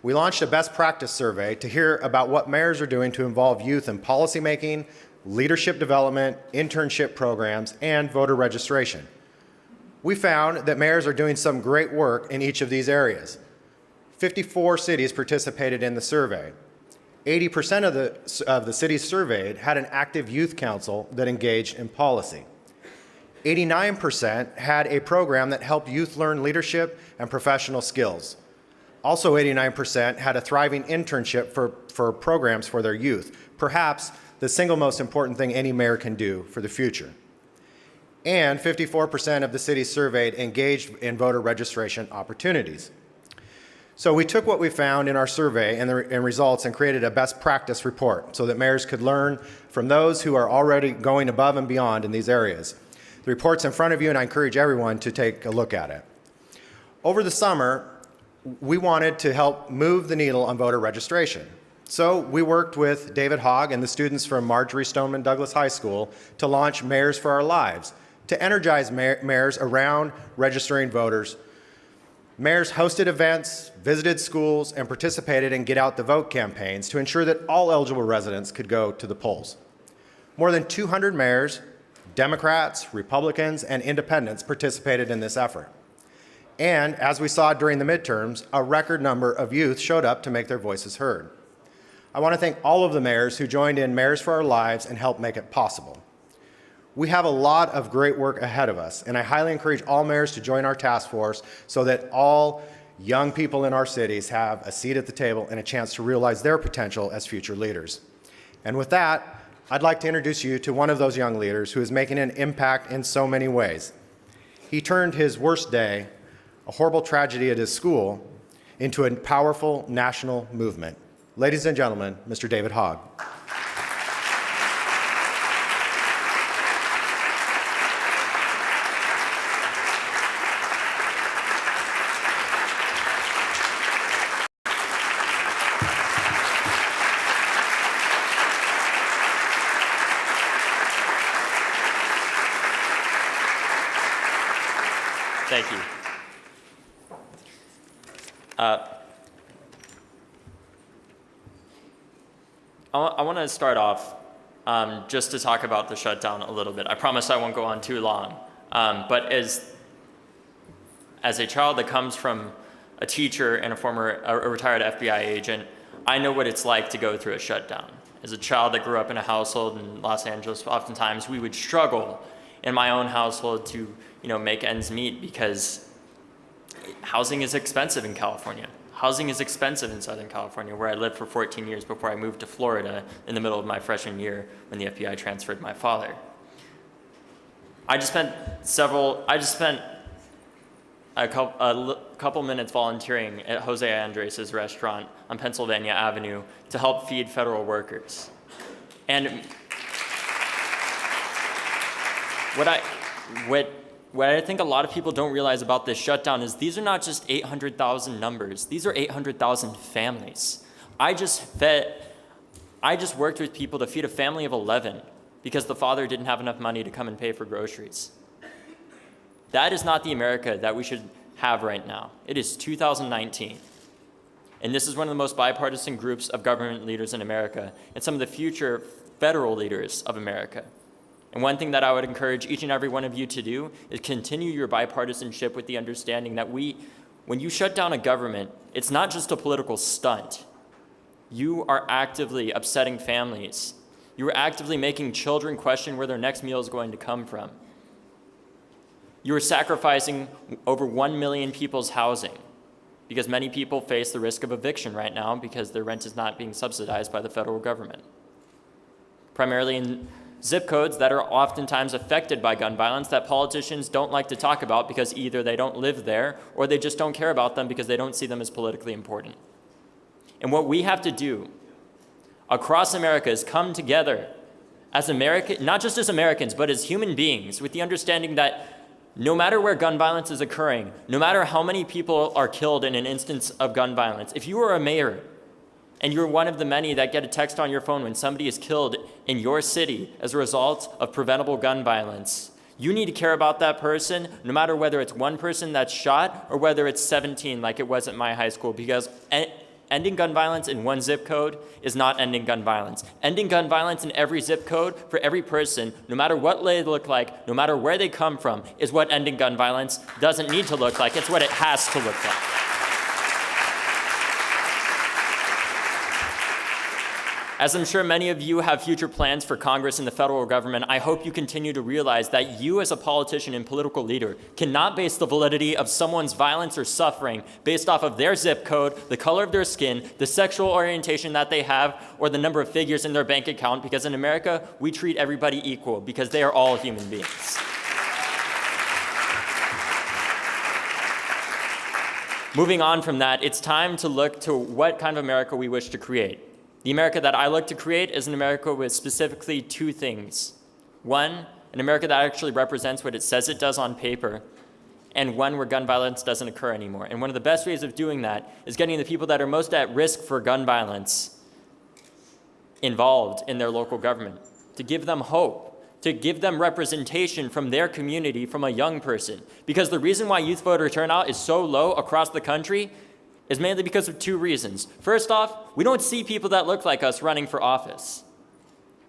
We launched a best practice survey to hear about what mayors are doing to involve youth in policymaking, leadership development, internship programs, and voter registration. We found that mayors are doing some great work in each of these areas. 54 cities participated in the survey. 80% of the cities surveyed had an active youth council that engaged in policy. 89% had a program that helped youth learn leadership and professional skills. Also, 89% had a thriving internship for programs for their youth, perhaps the single most important thing any mayor can do for the future. And 54% of the cities surveyed engaged in voter registration opportunities. So we took what we found in our survey and results and created a best practice report so that mayors could learn from those who are already going above and beyond in these areas. The report's in front of you, and I encourage everyone to take a look at it. Over the summer, we wanted to help move the needle on voter registration. So we worked with David Hogg and the students from Marjorie Stoneman Douglas High School to launch Mayors for Our Lives, to energize mayors around registering voters. Mayors hosted events, visited schools, and participated in Get Out the Vote campaigns to ensure that all eligible residents could go to the polls. More than 200 mayors, Democrats, Republicans, and independents participated in this effort. And as we saw during the midterms, a record number of youth showed up to make their voices heard. I want to thank all of the mayors who joined in Mayors for Our Lives and helped make it possible. We have a lot of great work ahead of us, and I highly encourage all mayors to join our task force so that all young people in our cities have a seat at the table and a chance to realize their potential as future leaders. And with that, I'd like to introduce you to one of those young leaders who is making an impact in so many ways. He turned his worst day, a horrible tragedy at his school, into a powerful national movement. Ladies and gentlemen, Mr. David Hogg. Thank you. I want to start off just to talk about the shutdown a little bit. I promise I won't go on too long. But as a child that comes from a teacher and a retired FBI agent, I know what it's like to go through a shutdown. As a child that grew up in a household in Los Angeles, oftentimes we would struggle in my own household to, make ends meet because housing is expensive in California. Housing is expensive in Southern California, where I lived for 14 years before I moved to Florida in the middle of my freshman year when the FBI transferred my father. I just spent a couple minutes volunteering at Jose Andres' restaurant on Pennsylvania Avenue to help feed federal workers. And what I think a lot of people don't realize about this shutdown is these are not just 800,000 numbers. These are 800,000 families. I just worked with people to feed a family of 11 because the father didn't have enough money to come and pay for groceries. That is not the America that we should have right now. It is 2019. And this is one of the most bipartisan groups of government leaders in America and some of the future federal leaders of America. And one thing that I would encourage each and every one of you to do is continue your bipartisanship with the understanding that when you shut down a government, it's not just a political stunt. You are actively upsetting families. You are actively making children question where their next meal is going to come from. You are sacrificing over 1 million people's housing because many people face the risk of eviction right now because their rent is not being subsidized by the federal government. Primarily in zip codes that are oftentimes affected by gun violence that politicians don't like to talk about because either they don't live there or they just don't care about them because they don't see them as politically important. And what we have to do across America is come together as American, not just as Americans, but as human beings with the understanding that no matter where gun violence is occurring, no matter how many people are killed in an instance of gun violence, if you are a mayor and you're one of the many that get a text on your phone when somebody is killed in your city as a result of preventable gun violence, you need to care about that person no matter whether it's one person that's shot or whether it's 17 like it was at my high school, because ending gun violence in one zip code is not ending gun violence. Ending gun violence in every zip code for every person, no matter what they look like, no matter where they come from, is what ending gun violence doesn't need to look like. It's what it has to look like. As I'm sure many of you have future plans for Congress and the federal government, I hope you continue to realize that you as a politician and political leader cannot base the validity of someone's violence or suffering based off of their zip code, the color of their skin, the sexual orientation that they have, or the number of figures in their bank account, because in America, we treat everybody equal because they are all human beings. Moving on from that, it's time to look to what kind of America we wish to create. The America that I look to create is an America with specifically two things. One, an America that actually represents what it says it does on paper, and one where gun violence doesn't occur anymore. And one of the best ways of doing that is getting the people that are most at risk for gun violence involved in their local government, to give them hope, to give them representation from their community, from a young person. Because the reason why youth voter turnout is so low across the country is mainly because of two reasons. First off, we don't see people that look like us running for office.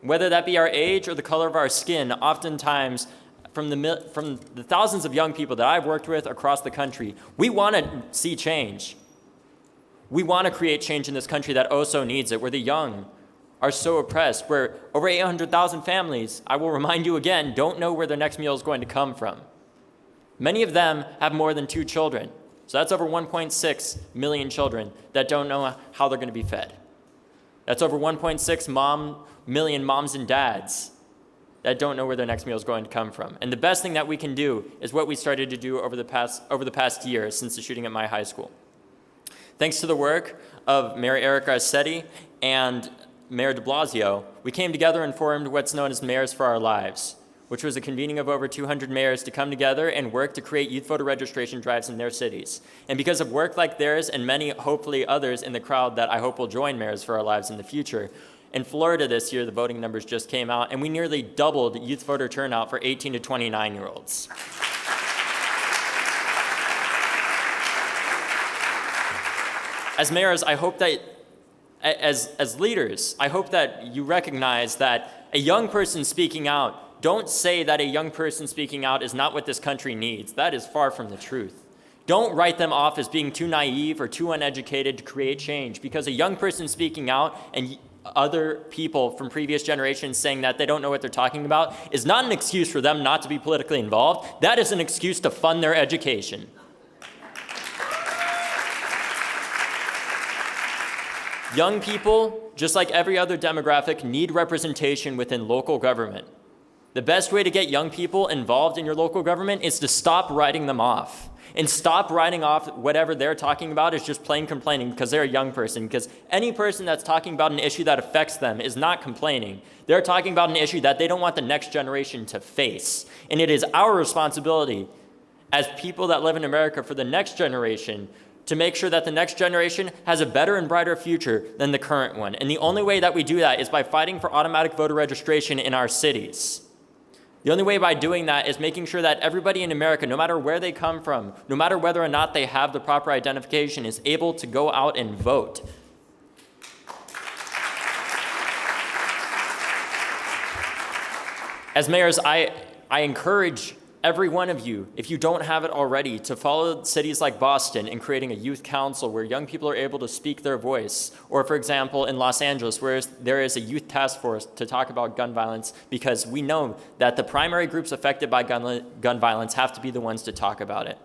Whether that be our age or the color of our skin, oftentimes from the thousands of young people that I've worked with across the country, we want to see change. We want to create change in this country that oh so needs it, where the young are so oppressed, where over 800,000 families, I will remind you again, don't know where their next meal is going to come from. Many of them have more than 2 children. So that's over 1.6 million children that don't know how they're going to be fed. That's over 1.6 million moms and dads that don't know where their next meal is going to come from. And the best thing that we can do is what we started to do over the past year since the shooting at my high school. Thanks to the work of Mayor Eric Garcetti and Mayor de Blasio, we came together and formed what's known as Mayors for Our Lives, which was a convening of over 200 mayors to come together and work to create youth voter registration drives in their cities. And because of work like theirs and many, hopefully others in the crowd that I hope will join Mayors for Our Lives in the future, in Florida this year, the voting numbers just came out, and we nearly doubled youth voter turnout for 18 to 29-year-olds. As mayors, I hope that, as leaders, I hope that you recognize that a young person speaking out, don't say that a young person speaking out is not what this country needs. That is far from the truth. Don't write them off as being too naive or too uneducated to create change, because a young person speaking out and other people from previous generations saying that they don't know what they're talking about is not an excuse for them not to be politically involved. That is an excuse to fund their education. Young people, just like every other demographic, need representation within local government. The best way to get young people involved in your local government is to stop writing them off. And stop writing off whatever they're talking about as just plain complaining because they're a young person. Because any person that's talking about an issue that affects them is not complaining. They're talking about an issue that they don't want the next generation to face. And it is our responsibility as people that live in America for the next generation to make sure that the next generation has a better and brighter future than the current one. And the only way that we do that is by fighting for automatic voter registration in our cities. The only way by doing that is making sure that everybody in America, no matter where they come from, no matter whether or not they have the proper identification, is able to go out and vote. As mayors, I encourage every one of you, if you don't have it already, to follow cities like Boston in creating a youth council where young people are able to speak their voice. Or, for example, in Los Angeles, where there is a youth task force to talk about gun violence, because we know that the primary groups affected by gun violence have to be the ones to talk about it.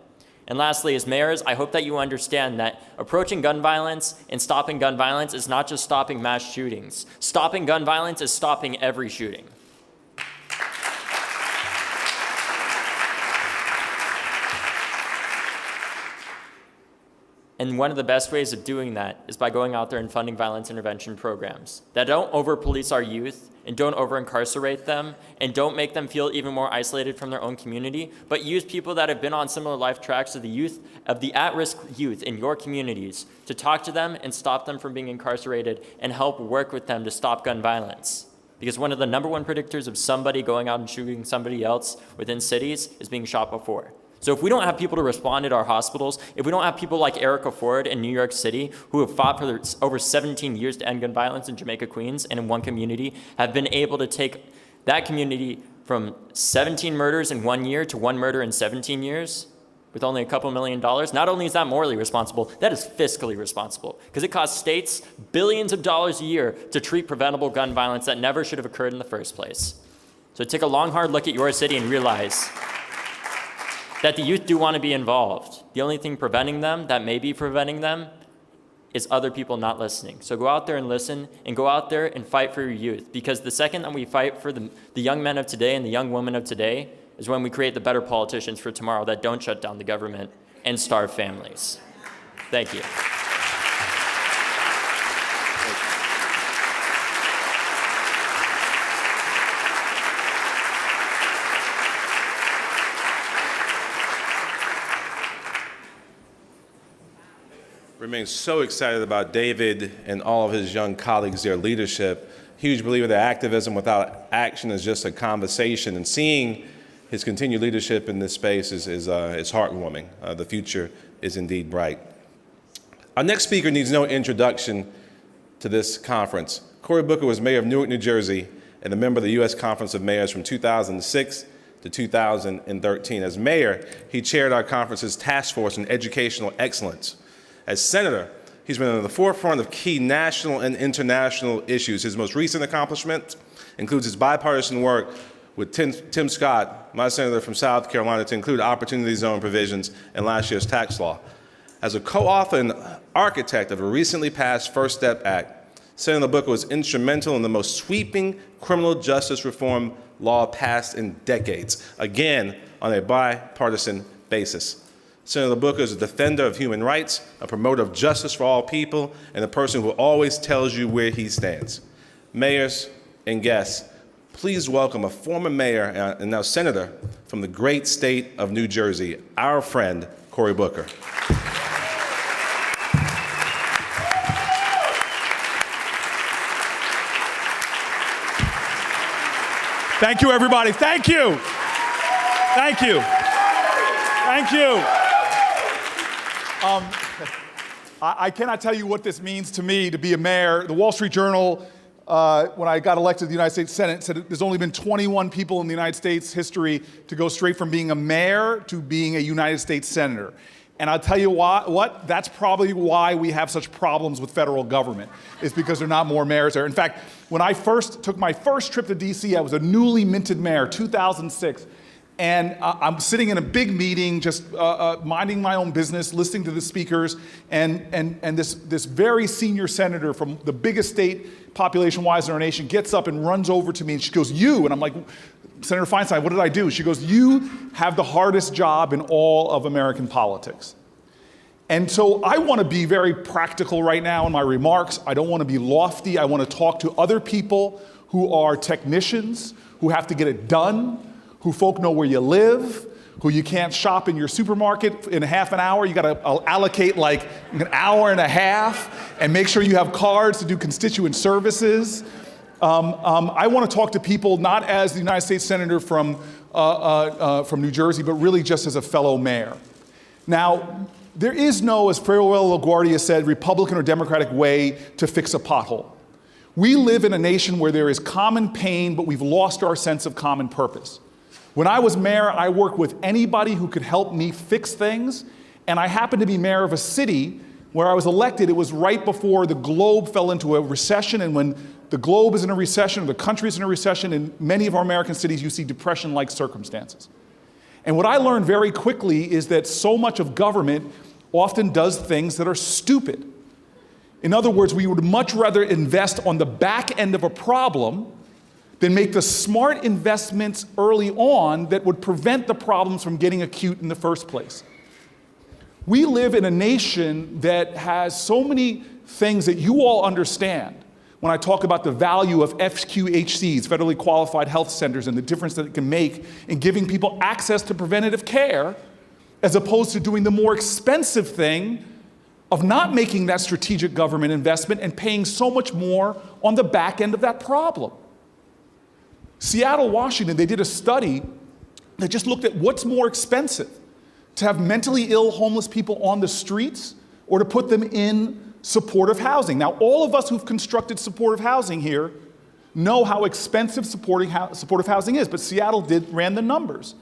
And lastly, as mayors, I hope that you understand that approaching gun violence and stopping gun violence is not just stopping mass shootings. Stopping gun violence is stopping every shooting. And one of the best ways of doing that is by going out there and funding violence intervention programs that don't over-police our youth and don't over-incarcerate them and don't make them feel even more isolated from their own community, but use people that have been on similar life tracks of the at-risk youth in your communities to talk to them and stop them from being incarcerated and help work with them to stop gun violence. Because one of the number one predictors of somebody going out and shooting somebody else within cities is being shot before. So if we don't have people to respond at our hospitals, if we don't have people like Erica Ford in New York City, who have fought for over 17 years to end gun violence in Jamaica, Queens, and in one community, have been able to take that community from 17 murders in 1 year to 1 murder in 17 years with only a couple $1 million, not only is that morally responsible, that is fiscally responsible, because it costs states billions of dollars a year to treat preventable gun violence that never should have occurred in the first place. So take a long, hard look at your city and realize that the youth do want to be involved. The only thing preventing them, that may be preventing them, is other people not listening. So go out there and listen, and go out there and fight for your youth. Because the second that we fight for the young men of today and the young women of today is when we create the better politicians for tomorrow that don't shut down the government and starve families. Thank you. Remain so excited about David and all of his young colleagues, their leadership. Huge believer that activism without action is just a conversation. And seeing his continued leadership in this space is heartwarming. The future is indeed bright. Our next speaker needs no introduction to this conference. Cory Booker was mayor of Newark, New Jersey, and a member of the U.S. Conference of Mayors from 2006 to 2013. As mayor, he chaired our conference's task force on educational excellence. As senator, he's been on the forefront of key national and international issues. His most recent accomplishment includes his bipartisan work with Tim Scott, my senator from South Carolina, to include opportunity zone provisions in last year's tax law. As a co-author and architect of a recently passed First Step Act, Senator Booker was instrumental in the most sweeping criminal justice reform law passed in decades, again on a bipartisan basis. Senator Booker is a defender of human rights, a promoter of justice for all people, and a person who always tells you where he stands. Mayors and guests, please welcome a former mayor and now senator from the great state of New Jersey, our friend, Cory Booker. Thank you, everybody. Thank you. Thank you. Thank you. I cannot tell you what this means to me to be a mayor. The Wall Street Journal, when I got elected to the United States Senate, said there's only been 21 people in the United States history to go straight from being a mayor to being a United States senator. And I'll tell you what, that's probably why we have such problems with federal government, is because there are not more mayors there. In fact, when I first took my first trip to DC, I was a newly minted mayor, 2006. And I'm sitting in a big meeting, just minding my own business, listening to the speakers, and this very senior senator from the biggest state population-wise in our nation gets up and runs over to me, and she goes, "You," and I'm like, "Senator Feinstein, what did I do?" She goes, "You have the hardest job in all of American politics." And so I want to be very practical right now in my remarks. I don't want to be lofty. I want to talk to other people who are technicians, who have to get it done, who folk know where you live, who you can't shop in your supermarket in half an hour. You got to allocate like an hour and a half and make sure you have cards to do constituent services. I want to talk to people not as the United States Senator from New Jersey, but really just as a fellow mayor. Now, there is no, as Farewell LaGuardia said, Republican or Democratic way to fix a pothole. We live in a nation where there is common pain, but we've lost our sense of common purpose. When I was mayor, I worked with anybody who could help me fix things, and I happened to be mayor of a city where I was elected. It was right before the globe fell into a recession, and when the globe is in a recession, or the country is in a recession, in many of our American cities, you see depression-like circumstances. And what I learned very quickly is that so much of government often does things that are stupid. In other words, we would much rather invest on the back end of a problem than make the smart investments early on that would prevent the problems from getting acute in the first place. We live in a nation that has so many things that you all understand when I talk about the value of FQHCs, federally qualified health centers, and the difference that it can make in giving people access to preventative care, as opposed to doing the more expensive thing of not making that strategic government investment and paying so much more on the back end of that problem. Seattle, Washington, they did a study that just looked at what's more expensive, to have mentally ill homeless people on the streets or to put them in supportive housing. Now, all of us who've constructed supportive housing here know how expensive supportive housing is, but Seattle ran the numbers.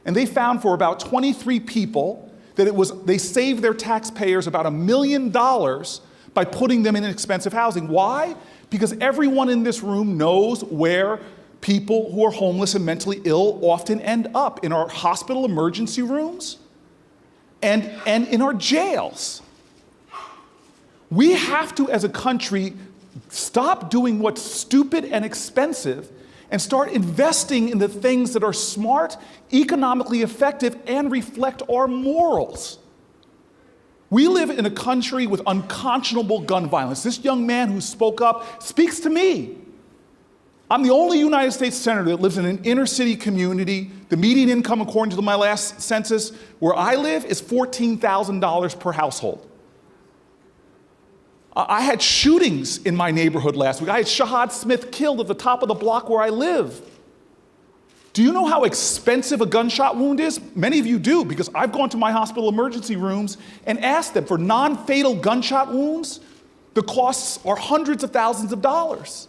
And they found for about 23 people that they saved their taxpayers about $1 million by putting them in expensive housing. Why? Because everyone in this room knows where people who are homeless and mentally ill often end up: in our hospital emergency rooms and in our jails. We have to, as a country, stop doing what's stupid and expensive and start investing in the things that are smart, economically effective, and reflect our morals. We live in a country with unconscionable gun violence. This young man who spoke up speaks to me. I'm the only United States senator that lives in an inner city community. The median income, according to my last census, where I live, is $14,000 per household. I had shootings in my neighborhood last week. I had Shahad Smith killed at the top of the block where I live. Do you know how expensive a gunshot wound is? Many of you do, because I've gone to my hospital emergency rooms and asked them for non-fatal gunshot wounds. The costs are hundreds of thousands of dollars.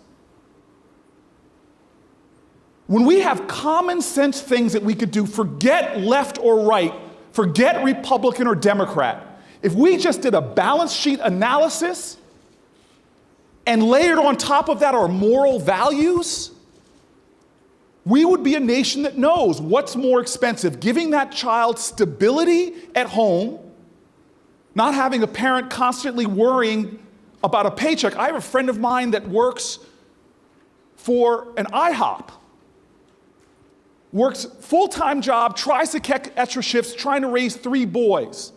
When we have common sense things that we could do, forget left or right, forget Republican or Democrat. If we just did a balance sheet analysis and layered on top of that our moral values, we would be a nation that knows what's more expensive: giving that child stability at home, not having a parent constantly worrying about a paycheck. I have a friend of mine that works for an IHOP. Works full-time job, tries to catch extra shifts, trying to raise 3 boys.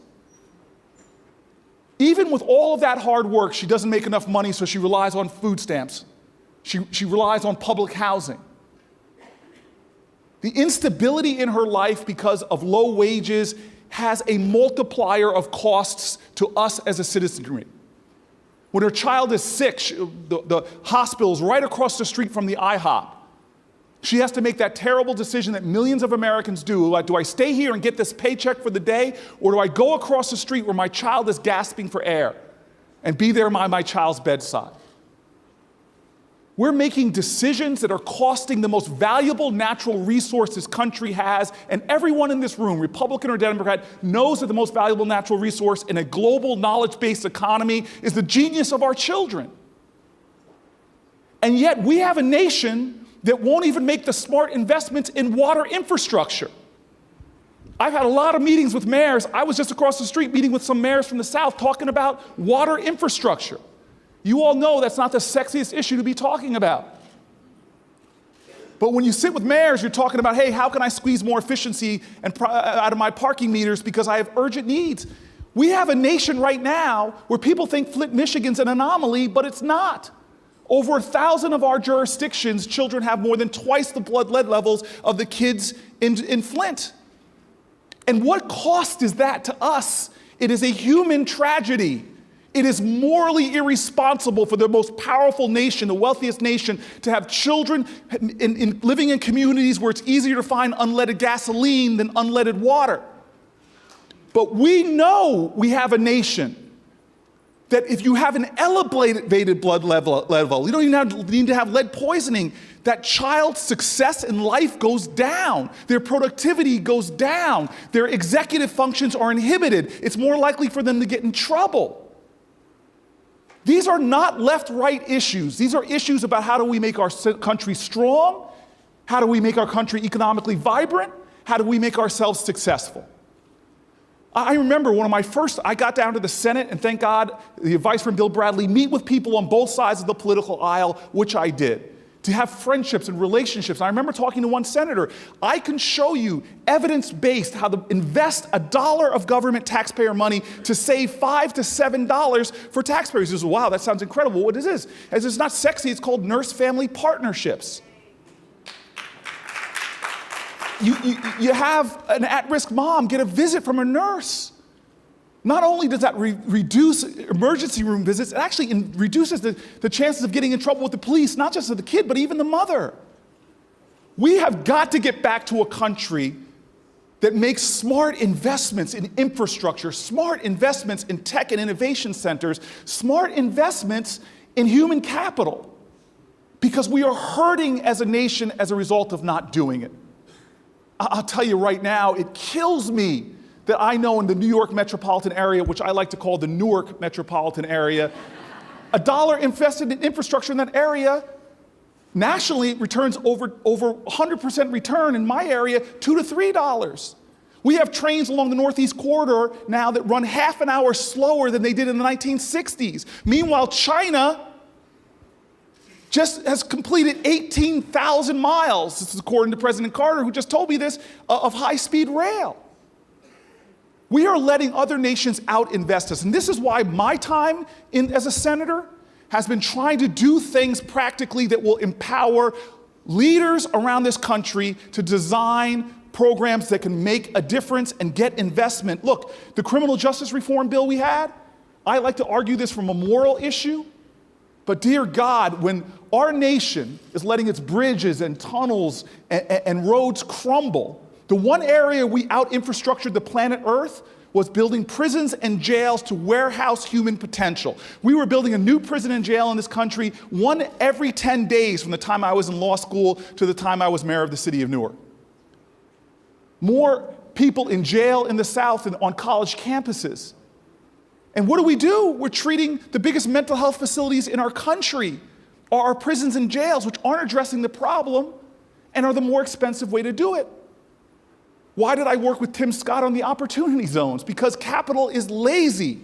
Even with all of that hard work, she doesn't make enough money, so she relies on food stamps. She relies on public housing. The instability in her life because of low wages has a multiplier of costs to us as a citizenry. When her child is sick, the hospital is right across the street from the IHOP. She has to make that terrible decision that millions of Americans do. Like, do I stay here and get this paycheck for the day, or do I go across the street where my child is gasping for air and be there by my child's bedside? We're making decisions that are costing the most valuable natural resource this country has, and everyone in this room, Republican or Democrat, knows that the most valuable natural resource in a global knowledge-based economy is the genius of our children. And yet we have a nation that won't even make the smart investments in water infrastructure. I've had a lot of meetings with mayors. I was just across the street meeting with some mayors from the South talking about water infrastructure. You all know that's not the sexiest issue to be talking about. But when you sit with mayors, you're talking about, hey, how can I squeeze more efficiency out of my parking meters because I have urgent needs? We have a nation right now where people think Flint, Michigan's an anomaly, but it's not. Over 1,000 of our jurisdictions, children have more than twice the blood lead levels of the kids in Flint. And what cost is that to us? It is a human tragedy. It is morally irresponsible for the most powerful nation, the wealthiest nation, to have children living in communities where it's easier to find unleaded gasoline than unleaded water. But we know we have a nation that if you have an elevated blood level, you don't even need to have lead poisoning, that child's success in life goes down. Their productivity goes down. Their executive functions are inhibited. It's more likely for them to get in trouble. These are not left-right issues. These are issues about how do we make our country strong? How do we make our country economically vibrant? How do we make ourselves successful? I remember I got down to the Senate, and thank God, the advice from Bill Bradley, meet with people on both sides of the political aisle, which I did, to have friendships and relationships. I remember talking to one senator. I can show you evidence-based how to invest $1 of government taxpayer money to save $5 to $7 for taxpayers. He says, wow, that sounds incredible. What is this? As it's not sexy, it's called nurse-family partnerships. You have an at-risk mom get a visit from a nurse. Not only does that reduce emergency room visits, it actually reduces the chances of getting in trouble with the police, not just of the kid, but even the mother. We have got to get back to a country that makes smart investments in infrastructure, smart investments in tech and innovation centers, smart investments in human capital, because we are hurting as a nation as a result of not doing it. I'll tell you right now, it kills me that I know in the New York metropolitan area, which I like to call the Newark metropolitan area, $1 invested in infrastructure in that area nationally returns over 100% return. In my area, $2 to $3. We have trains along the Northeast Corridor now that run half an hour slower than they did in the 1960s. Meanwhile, China just has completed 18,000 miles, this is according to President Carter, who just told me this, of high-speed rail. We are letting other nations out-invest us, and this is why my time as a senator has been trying to do things practically that will empower leaders around this country to design programs that can make a difference and get investment. Look, the criminal justice reform bill we had, I like to argue this from a moral issue. But dear God, when our nation is letting its bridges and tunnels and roads crumble, the one area we out-infrastructured the planet Earth was building prisons and jails to warehouse human potential. We were building a new prison and jail in this country, one every 10 days from the time I was in law school to the time I was mayor of the city of Newark. More people in jail in the South and on college campuses. And what do? We're treating the biggest mental health facilities in our country are our prisons and jails, which aren't addressing the problem and are the more expensive way to do it. Why did I work with Tim Scott on the opportunity zones? Because capital is lazy.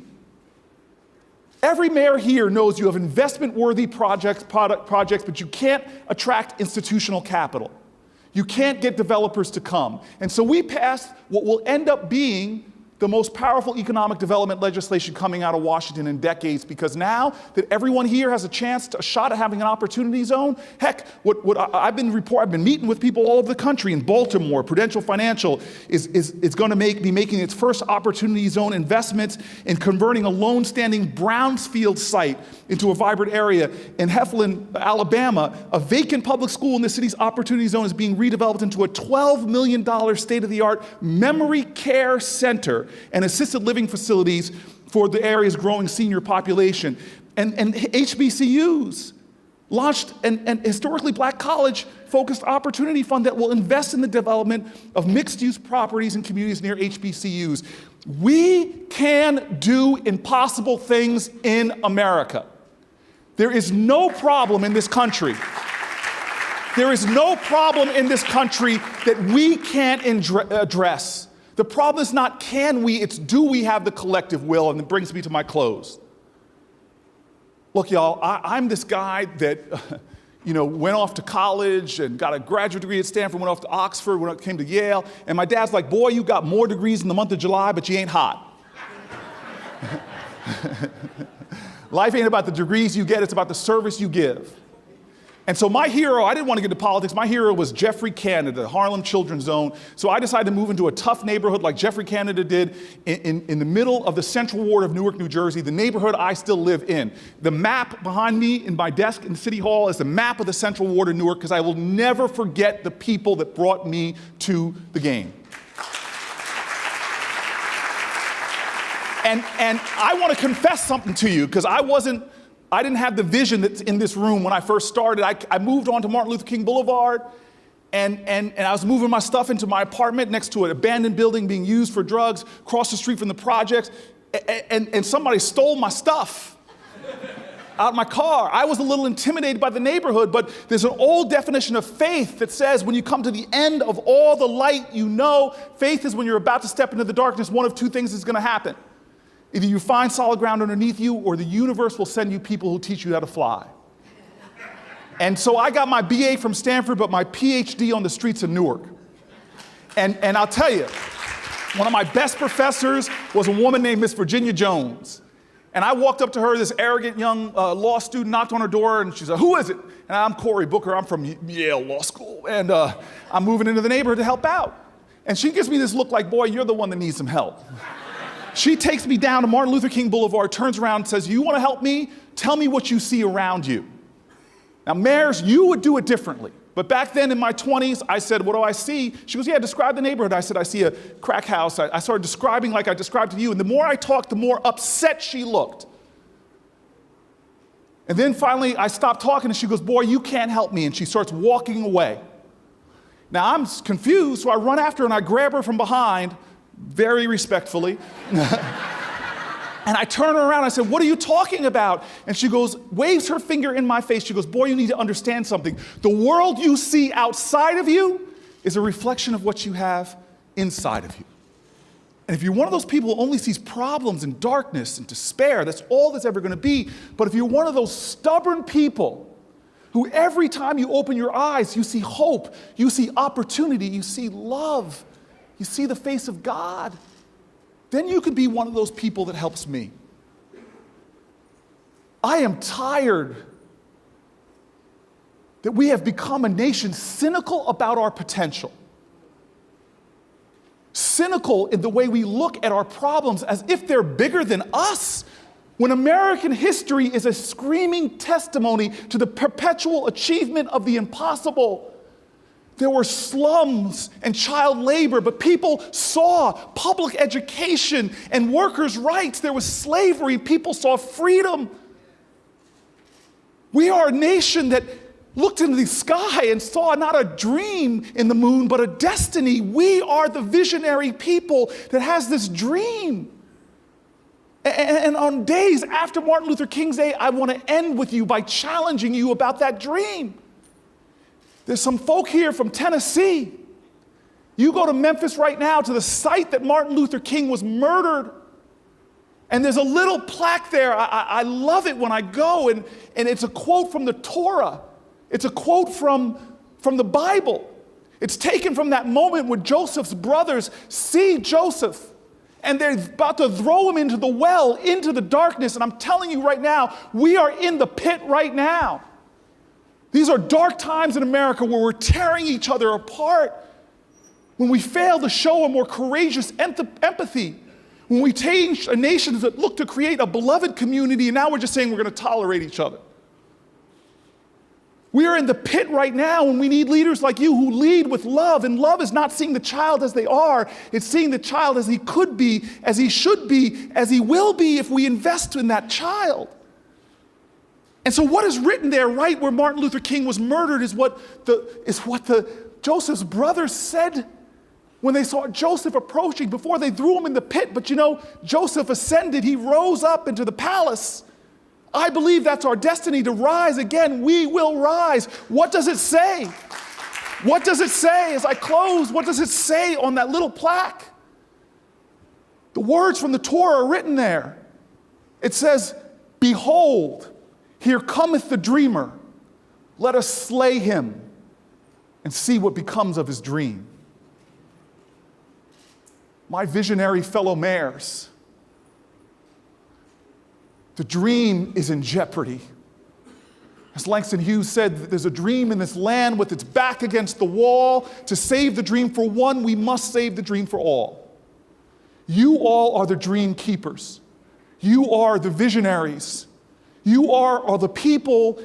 Every mayor here knows you have investment-worthy projects, but you can't attract institutional capital. You can't get developers to come. And so we passed what will end up being the most powerful economic development legislation coming out of Washington in decades, because now that everyone here has a shot at having an opportunity zone, heck, I've been meeting with people all over the country. In Baltimore, Prudential Financial is going to be making its first opportunity zone investments in converting a lone-standing brownfield site into a vibrant area. In Heflin, Alabama, a vacant public school in the city's opportunity zone is being redeveloped into a $12 million state-of-the-art memory care center and assisted living facilities for the area's growing senior population. And HBCUs, launched an historically black college-focused opportunity fund that will invest in the development of mixed-use properties and communities near HBCUs. We can do impossible things in America. There is no problem in this country. There is no problem in this country that we can't address. The problem is not can we, it's do we have the collective will, and it brings me to my close. Look, y'all, I'm this guy that, went off to college and got a graduate degree at Stanford, went off to Oxford, came to Yale, and my dad's like, boy, you got more degrees in the month of July, but you ain't hot. Life ain't about the degrees you get, it's about the service you give. And so my hero, I didn't want to get into politics, my hero was Jeffrey Canada, the Harlem Children's Zone. So I decided to move into a tough neighborhood like Jeffrey Canada did in the middle of the Central Ward of Newark, New Jersey, the neighborhood I still live in. The map behind me in my desk in City Hall is the map of the Central Ward of Newark, because I will never forget the people that brought me to the game. And I want to confess something to you, because I didn't have the vision that's in this room when I first started. I moved on to Martin Luther King Boulevard, and I was moving my stuff into my apartment next to an abandoned building being used for drugs, across the street from the projects, and somebody stole my stuff out of my car. I was a little intimidated by the neighborhood, but there's an old definition of faith that says when you come to the end of all the light, faith is when you're about to step into the darkness, one of two things is going to happen. Either you find solid ground underneath you, or the universe will send you people who teach you how to fly. And so I got my BA from Stanford, but my PhD on the streets of Newark. And I'll tell you, one of my best professors was a woman named Miss Virginia Jones. And I walked up to her, this arrogant young law student, knocked on her door, and she said, "Who is it?" And I'm Cory Booker, I'm from Yale Law School, and I'm moving into the neighborhood to help out. And she gives me this look like, boy, you're the one that needs some help. She takes me down to Martin Luther King Boulevard, turns around and says, "You want to help me? Tell me what you see around you." Now, mayors, you would do it differently. But back then in my 20s, I said, "What do I see?" She goes, "Yeah, describe the neighborhood." I said, "I see a crack house." I started describing like I described to you. And the more I talked, the more upset she looked. And then finally, I stopped talking, and she goes, "Boy, you can't help me." And she starts walking away. Now, I'm confused, so I run after her, and I grab her from behind, very respectfully. And I turn her around, and I said, "What are you talking about?" And she goes, waves her finger in my face. She goes, "Boy, you need to understand something. The world you see outside of you is a reflection of what you have inside of you. And if you're one of those people who only sees problems and darkness and despair, that's all there's ever going to be. But if you're one of those stubborn people who every time you open your eyes, you see hope, you see opportunity, you see love, you see the face of God, then you could be one of those people that helps me. I am tired that we have become a nation cynical about our potential. Cynical in the way we look at our problems as if they're bigger than us, when American history is a screaming testimony to the perpetual achievement of the impossible. There were slums and child labor, but people saw public education and workers' rights. There was slavery, people saw freedom. We are a nation that looked into the sky and saw not a dream in the moon, but a destiny. We are the visionary people that has this dream. And on days after Martin Luther King's Day, I want to end with you by challenging you about that dream. There's some folk here from Tennessee. You go to Memphis right now to the site that Martin Luther King was murdered. And there's a little plaque there. I love it when I go, and it's a quote from the Torah. It's a quote from the Bible. It's taken from that moment when Joseph's brothers see Joseph, and they're about to throw him into the well, into the darkness. And I'm telling you right now, we are in the pit right now. These are dark times in America where we're tearing each other apart, when we fail to show a more courageous empathy, when we change a nation that looked to create a beloved community, and now we're just saying we're going to tolerate each other. We are in the pit right now, and we need leaders like you who lead with love. And love is not seeing the child as they are, it's seeing the child as he could be, as he should be, as he will be if we invest in that child. And so what is written there, right where Martin Luther King was murdered, is what Joseph's brothers said when they saw Joseph approaching before they threw him in the pit. But you know, Joseph ascended, he rose up into the palace. I believe that's our destiny, to rise again. We will rise. What does it say? What does it say as I close? What does it say on that little plaque? The words from the Torah are written there. It says, "Behold, here cometh the dreamer. Let us slay him and see what becomes of his dream." My visionary fellow mayors, the dream is in jeopardy. As Langston Hughes said, there's a dream in this land with its back against the wall. To save the dream for one, we must save the dream for all. You all are the dream keepers. You are the visionaries. You are the people,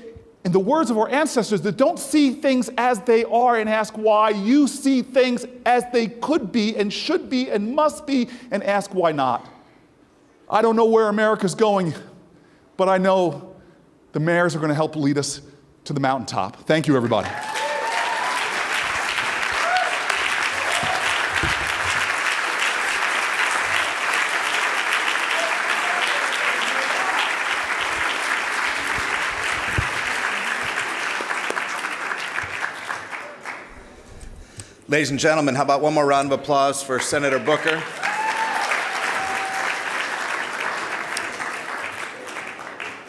in the words of our ancestors, that don't see things as they are and ask why. You see things as they could be and should be and must be and ask why not. I don't know where America's going, but I know the mayors are going to help lead us to the mountaintop. Thank you, everybody. Ladies and gentlemen, how about one more round of applause for Senator Booker?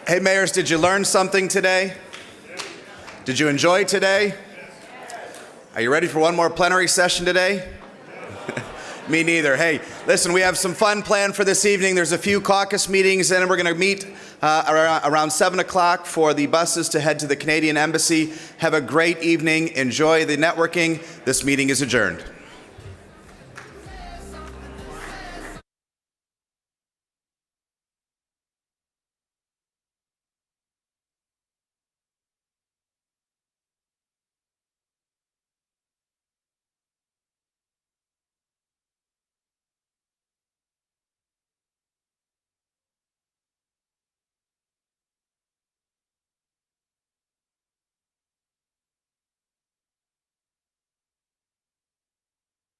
Hey, mayors, did you learn something today? Did you enjoy today? Are you ready for one more plenary session today? Me neither. Hey, listen, we have some fun planned for this evening. There's a few caucus meetings, and we're going to meet around 7 o'clock for the buses to head to the Canadian Embassy. Have a great evening. Enjoy the networking. This meeting is adjourned.